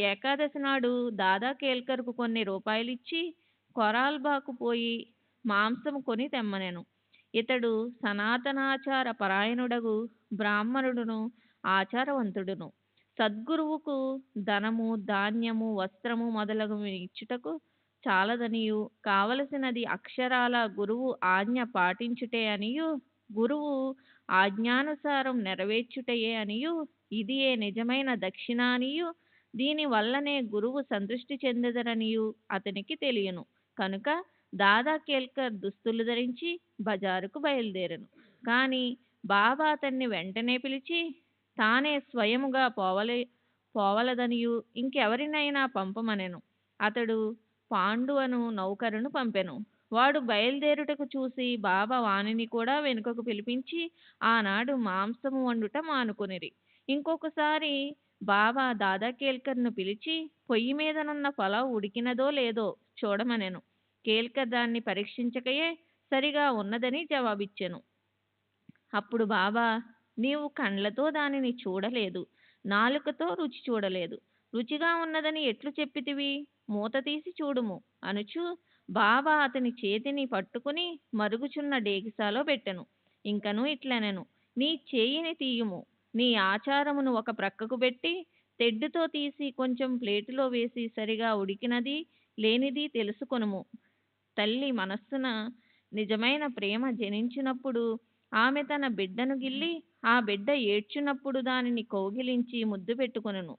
ఏకాదశి నాడు దాదా కేల్కర్కు కొన్ని రూపాయలిచ్చి కొరాల్బాకు పోయి మాంసము కొని తెమ్మనెను. ఇతడు సనాతనాచార పరాయణుడగు బ్రాహ్మణుడును, ఆచారవంతుడును. సద్గురువుకు ధనము ధాన్యము వస్త్రము మొదలగువి ఇచ్చుటకు చాలదనియు కావలసినది అక్షరాల గురువు ఆజ్ఞ పాటించుటే అనియు గురువు ఆజ్ఞానుసారం నెరవేర్చుటయే అనియు ఇదియే నిజమైన దక్షిణ అనియు దీని వల్లనే గురువు సంతృష్టి చెందెదరనియు అతనికి తెలియను. కనుక దాదా కేల్కర్ దుస్తులు ధరించి బజారుకు బయలుదేరెను. కాని బాబా అతన్ని వెంటనే పిలిచి తానే స్వయముగా పోవలదనియు ఇంకెవరినైనా పంపమనెను. అతడు పాండు అను నౌకరును పంపెను. వాడు బయలుదేరుటకు చూసి బాబా వానిని కూడా వెనుకకు పిలిపించి ఆనాడు మాంసము వండుట మానుకొనిరి. ఇంకొకసారి బాబా దాదా కేల్కర్ను పిలిచి పొయ్యి మీదనున్న పలావ్ ఉడికినదో లేదో చూడమనెను. కేల్కర్ దాన్ని పరీక్షించకయే సరిగా ఉన్నదని జవాబిచ్చెను. అప్పుడు బాబా, నీవు కండ్లతో దానిని చూడలేదు, నాలుకతో రుచి చూడలేదు, రుచిగా ఉన్నదని ఎట్లు చెప్పితివి? మూత తీసి చూడుము అనుచు బాబా అతని చేతిని పట్టుకుని మరుగుచున్న డేగిసాలో పెట్టెను. ఇంకను ఇట్లనెను, నీ చేయిని తీయుము, నీ ఆచారమును ఒక ప్రక్కకు పెట్టి తెడ్డుతో తీసి కొంచెం ప్లేటులో వేసి సరిగా ఉడికినది లేనిది తెలుసుకొనుము. తల్లి మనస్సున నిజమైన ప్రేమ జనించినప్పుడు ఆమె తన బిడ్డను గిల్లి ఆ బిడ్డ ఏడ్చునప్పుడు దానిని కౌగిలించి ముద్దు పెట్టుకొనును.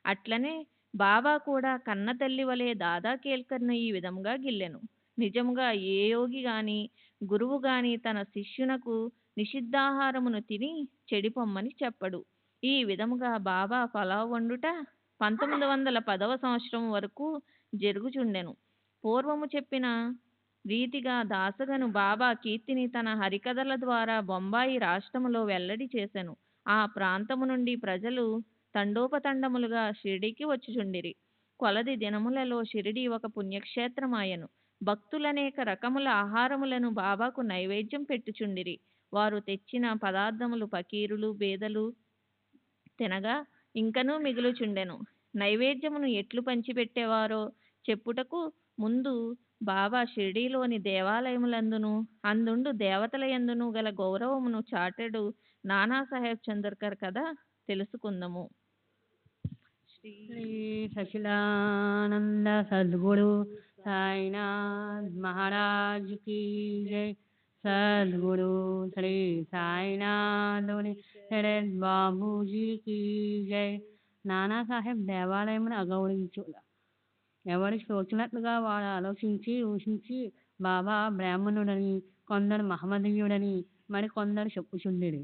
అట్లనే బాబా కూడా కన్న తల్లి వలె దాదా కేల్కర్ను ఈ విధముగా గిల్లెను. నిజముగా ఏ యోగి గాని గురువు గాని తన శిష్యునకు నిషిద్ధాహారమును తిని చెడిపొమ్మని చెప్పడు. ఈ విధముగా బాబా పలావ్ వండుట 1910వ సంవత్సరం వరకు జరుగుచుండెను. పూర్వము చెప్పిన రీతిగా దాసగను బాబా కీర్తిని తన హరికథల ద్వారా బొంబాయి రాష్ట్రములో వెల్లడి చేసెను. ఆ ప్రాంతము నుండి ప్రజలు తండోపతండములుగా షిరిడీకి వచ్చుచుండిరి. కొలది దినములలో షిరిడీ ఒక పుణ్యక్షేత్రమాయెను. భక్తులనేక రకముల ఆహారములను బాబాకు నైవేద్యం పెట్టుచుండిరి. వారు తెచ్చిన పదార్థములు ఫకీరులు బేదలు తినగా ఇంకనూ మిగులుచుండెను. నైవేద్యమును ఎట్లు పంచిపెట్టేవారో చెప్పుటకు ముందు బాబా షిరిడీలోని దేవాలయములందును అందుండు దేవతల యందును గల గౌరవమును చాటెడు నానాసాహెబ్ చందర్కర్ కథ తెలుసుకుందము. శ్రీ సచిదానంద సద్గురు సాయినాథ్ మహారాజ్ की जय. సద్గురు శ్రీ సాయినాథుని శరత్ బాబూజీ की जय. నానాసాహెబ్ దేవాలయమును అగౌరవించు ఎవరికి తోచినట్లుగా వాడు ఆలోచించి ఊహించి బాబా బ్రాహ్మణుడని కొందరు మహమ్మదీయుడని మరికొందరు చెప్పుచుండిరి.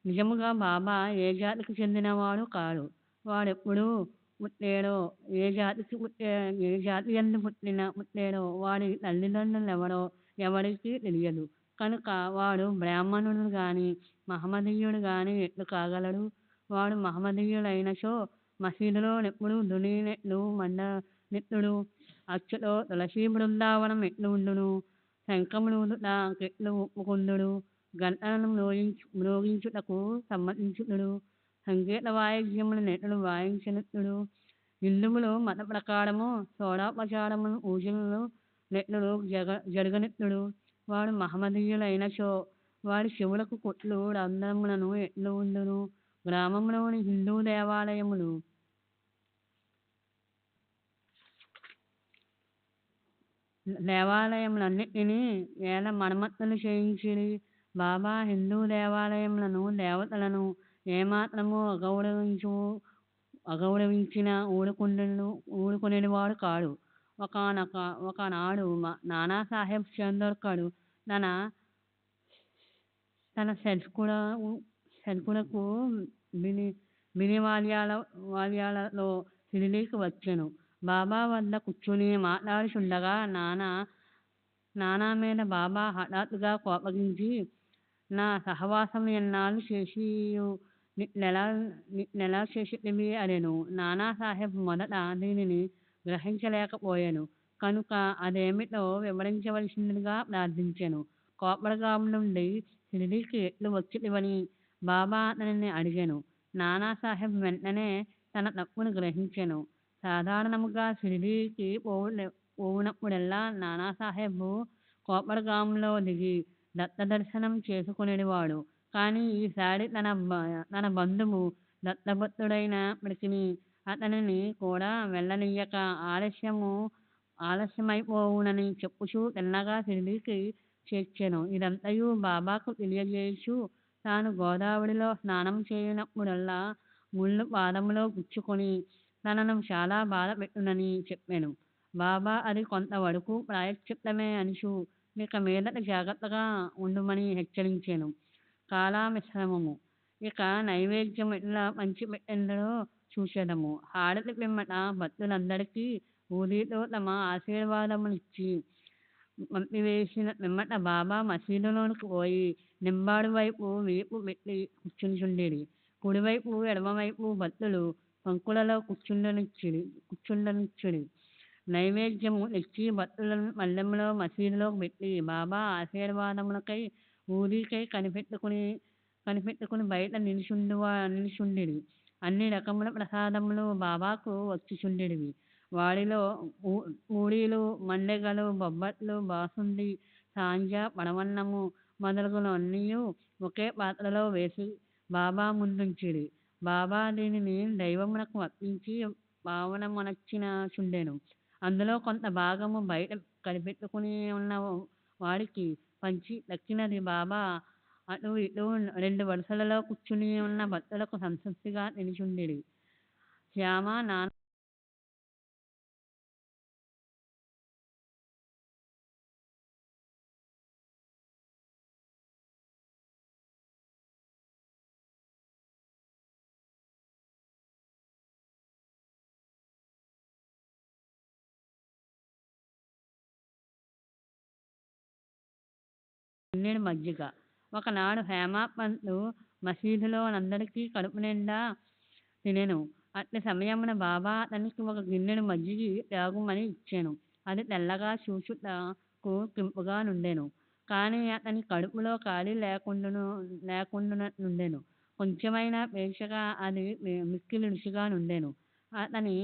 నిజముగా బాబా ఏ జాతికి చెందినవాడు కాడు. వాడెప్పుడు పుట్టాడో, ఏ జాతి యందు పుట్టాడో, వాడి తల్లిదండ్రులెవరో ఎవరికీ తెలియదు. కనుక వాడు బ్రాహ్మణుడు గాని మహమ్మదీయుడు గాని ఎట్లు కాగలడు? వాడు మహమ్మదీయుడైనచో మసీదులో నెప్పుడు దుని నెట్లు మండనెత్తుడు, అచ్చుతో తులసీ బృందావనం ఎట్లు ఉండును, శంఖములూదుట కెట్లు ఒప్పుకొందుడు, గంటలను మ్రోగించుటకు సమ్మతించుదుడు, సంగీత వాయిద్యములు నెట్లు వాయించనెత్తుడు. హిందువులు మత ప్రకారము షోడోపచారములు పూజలు నెట్లు జరుగనెత్తుడు. వాడు మహమ్మదీయుడైనచో వాడి చెవులకు కొట్లు రంధ్రములను ఎట్లు ఉండును. గ్రామంలోని హిందూ దేవాలయములన్నిటినీ వేల మరమ్మతులు చేయించిరి. బాబా హిందూ దేవాలయములను దేవతలను ఏమాత్రము అగౌరవించినా ఊరుకొనేవాడు కాడు. ఒకనాడు నానాసాహెబ్ చందోర్కర్ తన సర్కులకు బినివాల్యాలలో షిరిడీకి వచ్చెను. బాబా వద్ద కూర్చుని మాట్లాడుచుండగా నానా మీద బాబా హఠాత్తుగా కోపగించి, నా సహవాసము ఎన్నాళ్ళు చేసియు నిట్నెలా చేసితివి అనెను. నానాసాహెబ్ మొదట దీనిని గ్రహించలేకపోయెను. కనుక అదేమిటో వివరించవలసిందిగా ప్రార్థించెను. కోపర్గాం నుండి షిరిడీకి ఎట్లు వచ్చితివని బాబా అతనిని అడిగెను. నానాసాహెబ్ వెంటనే తన తప్పును గ్రహించెను. సాధారణముగా షిరిడీకి పోవునప్పుడెల్లా నానాసాహెబ్ కోపర్గాంలో దిగి దత్తదర్శనం చేసుకొనేవాడు. కానీ ఈసారి తన బంధువు దత్తభక్తుడైనప్పటికిని అతనిని కూడా వెళ్ళనీయక ఆలస్యమైపోవునని చెప్పుచూ తిన్నగా షిరిడీకి చేర్చెను. ఇదంతయు బాబాకు తెలియజేయుచు తాను గోదావరిలో స్నానం చేయునప్పుడల్లా ముళ్ళు పాదములో గుచ్చుకొని తనను చాలా బాధపెట్టునని చెప్పెను. బాబా అది కొంతవరకు ప్రాయశ్చిత్తమే అనుచు ఇక మీదట జాగ్రత్తగా ఉండుమని హెచ్చరించెను. కాలమిశ్రమము. ఇక నైవేద్యము ఎట్లా పంచిపెట్టెదరో చూచెదము. హారతి పిమ్మట భక్తులందరికీ ఊదీతో తమ ఆశీర్వాదములిచ్చి పంపివేసిన పిమ్మట బాబా మసీదులోనికి పోయి నింబాడు వైపు వీపు పెట్టి కూర్చుండిరి. కుడివైపు ఎడమవైపు భక్తులు పంక్తులలో కూర్చుండనిచ్చిరి. నైవేద్యము తెచ్చి భక్తులను పళ్ళెములో మసీదులోకి పెట్టి బాబా ఆశీర్వాదములకై ఊదీకై కనిపెట్టుకుని బయట నిలుచుండిరి. అన్ని రకముల ప్రసాదములు బాబాకు వచ్చుచుండినవి. వాటిలో పూరీలు, మండెగలు, బొబ్బట్లు, బాసుండి, సాంజ, పరమన్నము మొదలగునవన్నీయు ఒకే పాత్రలో వేసి బాబా ముందుంచిరి. బాబా దీనిని దైవమునకు అర్పించి పావనమనర్చుచుండెను. అందులో కొంత భాగము బయట కనిపెట్టుకుని ఉన్న వాడికి పంచి దక్కినది బాబా అటు ఇటు 2 వరుసలలో కూర్చుని ఉన్న భక్తులకు సంతృప్తిగా తినుచుండిరి. శ్యామ గిన్నెడు మజ్జిగ. ఒకనాడు హేమపంతు మసీదులోనందరికీ కడుపునిండా తినెను. అట్టి సమయమున బాబా అతనికి ఒక గిన్నెడు మజ్జిగ త్రాగుమని ఇచ్చెను. అది తెల్లగా చూచుటకు కింపుగా నుండెను. కాని అతని కడుపులో ఖాళీ లేకుండునట్లుండెను. కొంచెమైనా పేర్చక అది మిక్కిలి రుచిగా నుండెను. అతని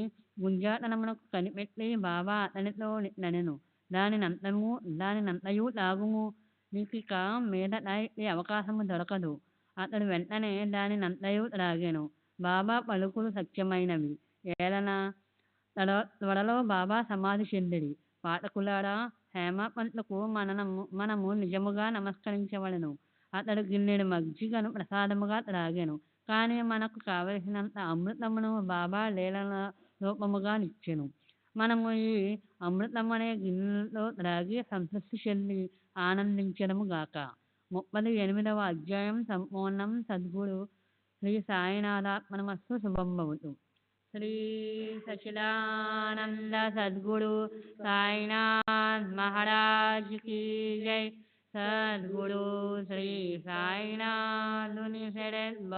గుంజాతనమునకు కనిపెట్టి బాబా అతనితో నిట్లనెను, దానినంతయు త్రాగుము, నీకిక మీదట ఇట్టి అవకాశము దొరకదు. అతడు వెంటనే దానినంతయు త్రాగెను. బాబా పలుకులు సత్యమైనవి. ఏలన త్వరలో బాబా సమాధి చెందిరి. పాఠకులారా, హేమపంతుకు మనము నిజముగా నమస్కరించవలెను. అతడు గిన్నెడు మజ్జిగను ప్రసాదముగా త్రాగెను. కాని మనకు కావలసినంత అమృతమును బాబా లీలల రూపముగా నిచ్చెను. మనము ఈ అమృతమనే గిన్నెలో త్రాగి సంతృప్తి చెంది ఆనందించడము గాక. 38వ అధ్యాయం సంపూర్ణం. సద్గురు శ్రీ సాయినాథాత్మనమస్తు. శుభం భవతు. శ్రీ సచిదానంద సద్గురు సాయినాథ్ మహారాజ్ की जय. సద్గురు శ్రీ సాయినాథుని శరణ్.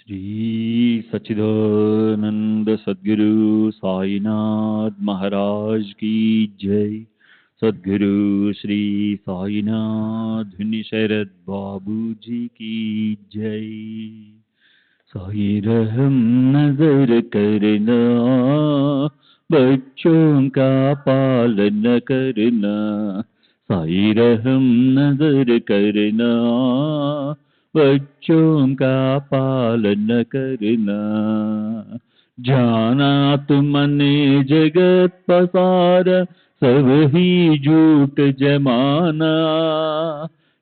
श्री सच्चिदानंद सद्गुरु साईनाथ महाराज की जय. सद्गुरु श्री साईनाथ शरद बाबू जी की जय. साई रहम नजर करना, बच्चों का पालन करना. साई रहम नजर करना, बच्चों का पालन करना. जाना तुमने जगत पसारा, सब ही झूठ जमाना.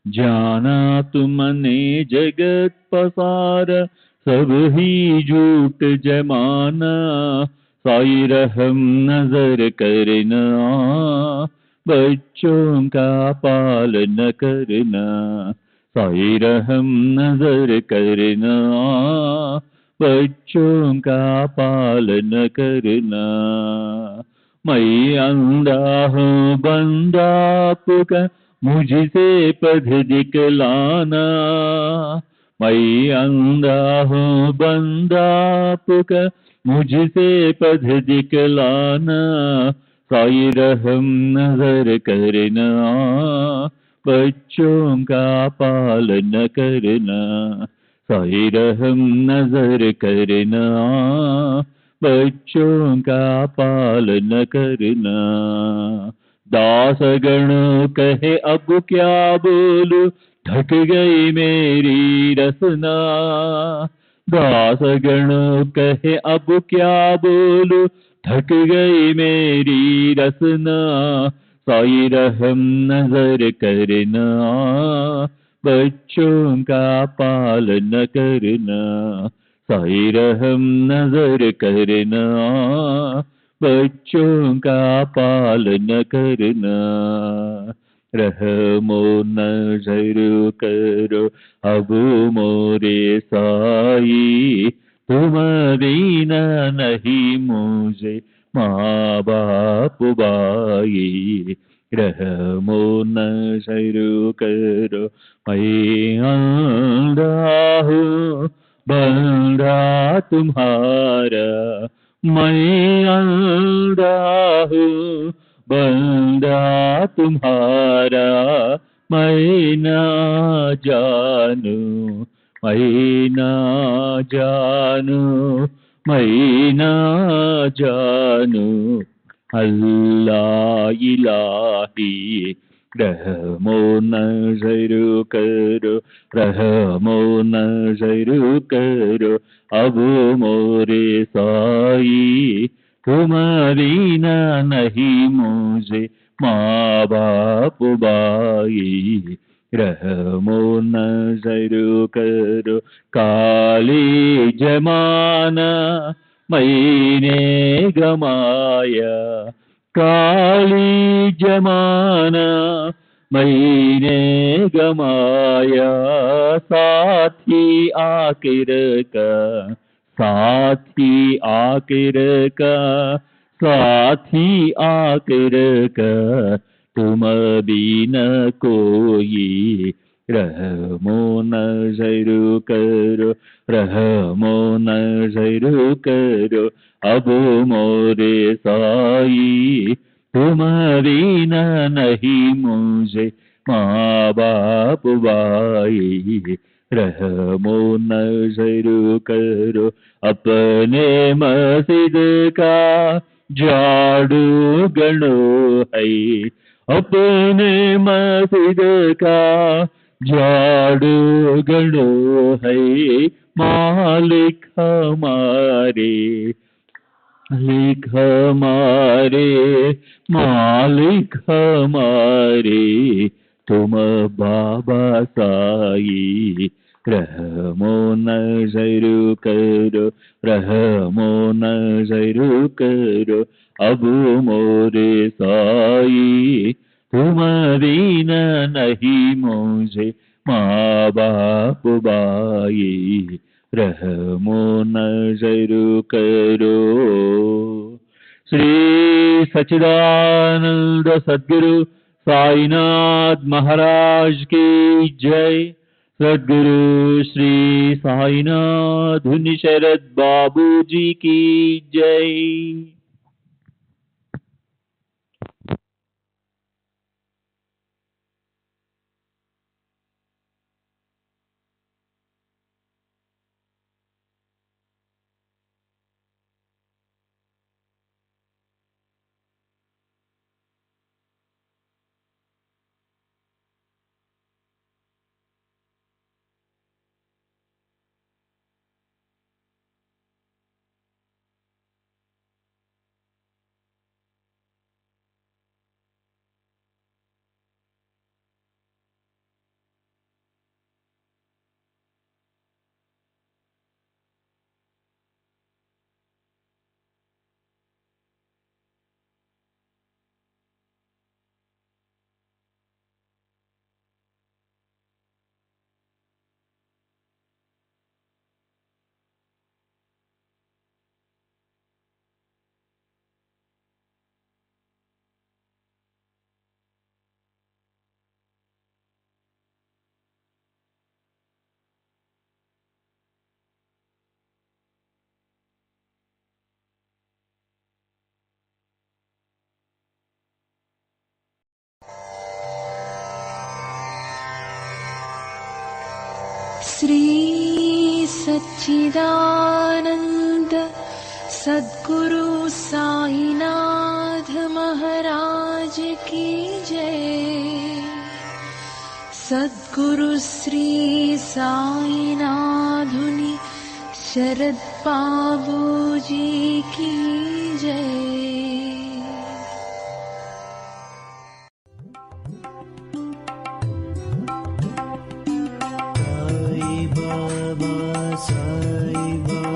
जाना तुमने जगत पसारा, सब ही झूठ जमाना. साई रहम नजर करना, बच्चों का पालन करना. साई रहम नजर करना, बच्चों का पालन करना. मैं अंधा हूँ बंदा पुकार, मुझसे पथ दिखलाना. मैं अंधा हूँ बंदा पुकार, मुझसे पथ दिखलाना. साई रहम नजर करना, बच्चों का पालन करना. साई रहम नजर करना, बच्चों का पालन करना. दास गणों कहे अब क्या बोलूं, थक गई मेरी रसना. दास गणों कहे अब क्या बोलूं, थक गई मेरी रसना. साई रहम नजर करना, बच्चों का पालन करना. साई रहम नजर करना, बच्चों का पालन करना। रहमो नजर करो अब मोरे साई, तुम बिना नहीं मुझे माँ बाप भाई। रहमो नजर करो मैं अंधा हूँ बंदा तुम्हारा, मैं अंधा हूँ बंदा तुम्हारा। मैं ना जानू मैं ना जानू मैं ना जानू अल्लाह इलाही। रहमो नजर करो रहमो नजर करो अब मोरे साई, तुम बिना नहीं मुझे माँ बाप भाई। रहमो नजर करो काली जमाना मैंने गमाया, काली जमाना मैंने गमाया। साथी आखिर का साथी आखिर का साथी आखिर का, तुम बिना कोई। रहमो नजर करो रहमो नजर करो अब मोरे साई, तुम बिना नहीं मुझे माँ बाप भाई। रहमो नजर करो अपने मस्जिद का झाड़ू गणो है, अपने मस्जिद का झाड़ू गणो है। मालिक हमारे मालिक हमारे मालिक हमारे, तुम बाबा साई। रहमो नजर करो रहमो नजर करो अब मोरे साई, तुम बिना नहीं मुझे माँ बाप भाई। रहमो नजर करो। श्री सच्चिदानंद सद्गुरु साईनाथ महाराज की जय। सद्गुरु श्री साईनाथ धुनि शरद बाबू जी की जय। श्री सच्चिदानंद सद्गुरु साईनाथ महाराज की जय। सद्गुरु श्री साईनाथुनि शरद बाबू जी की जय। Sai Baba, Sai Baba.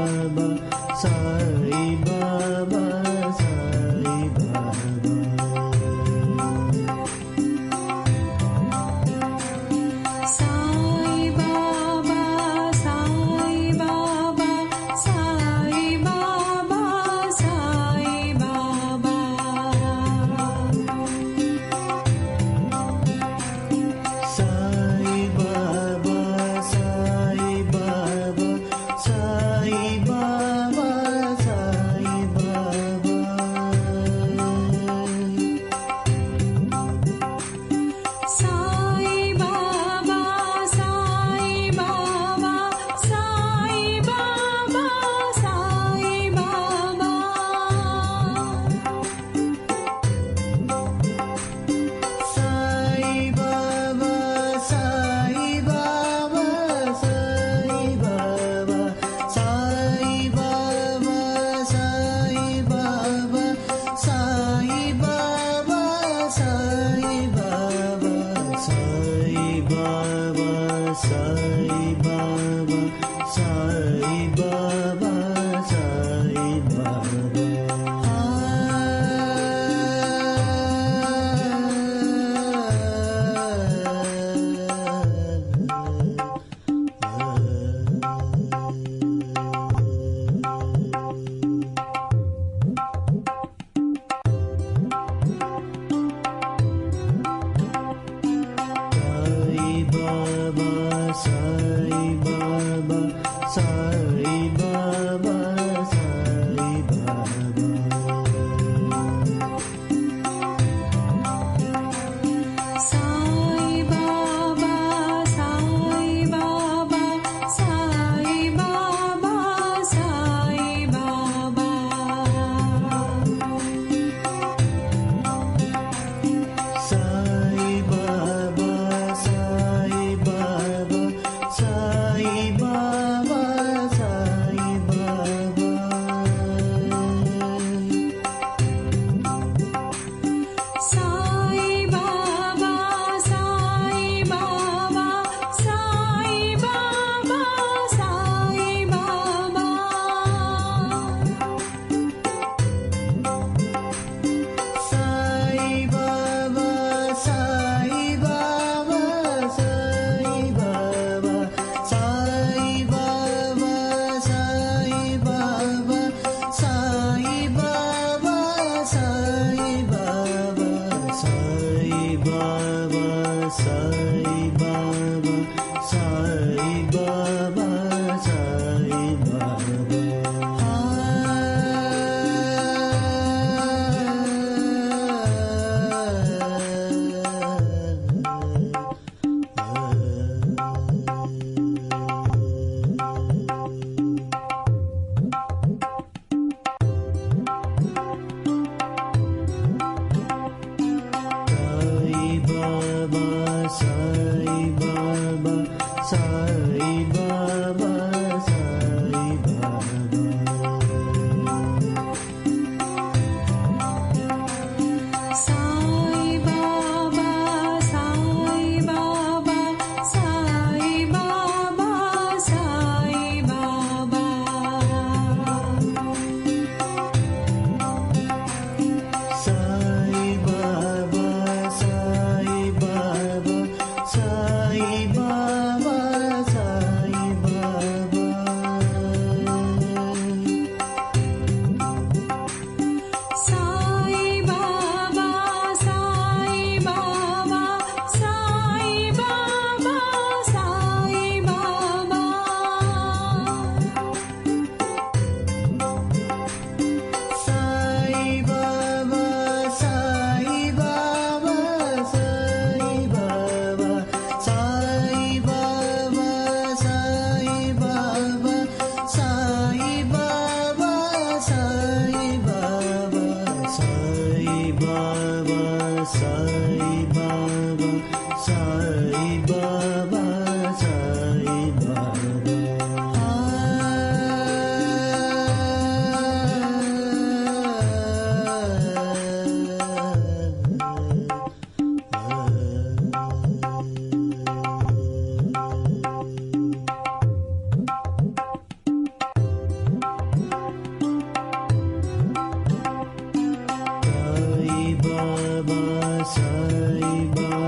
Baba, Sai Baba, Sai Baba, Sai Baba. Sai Baba,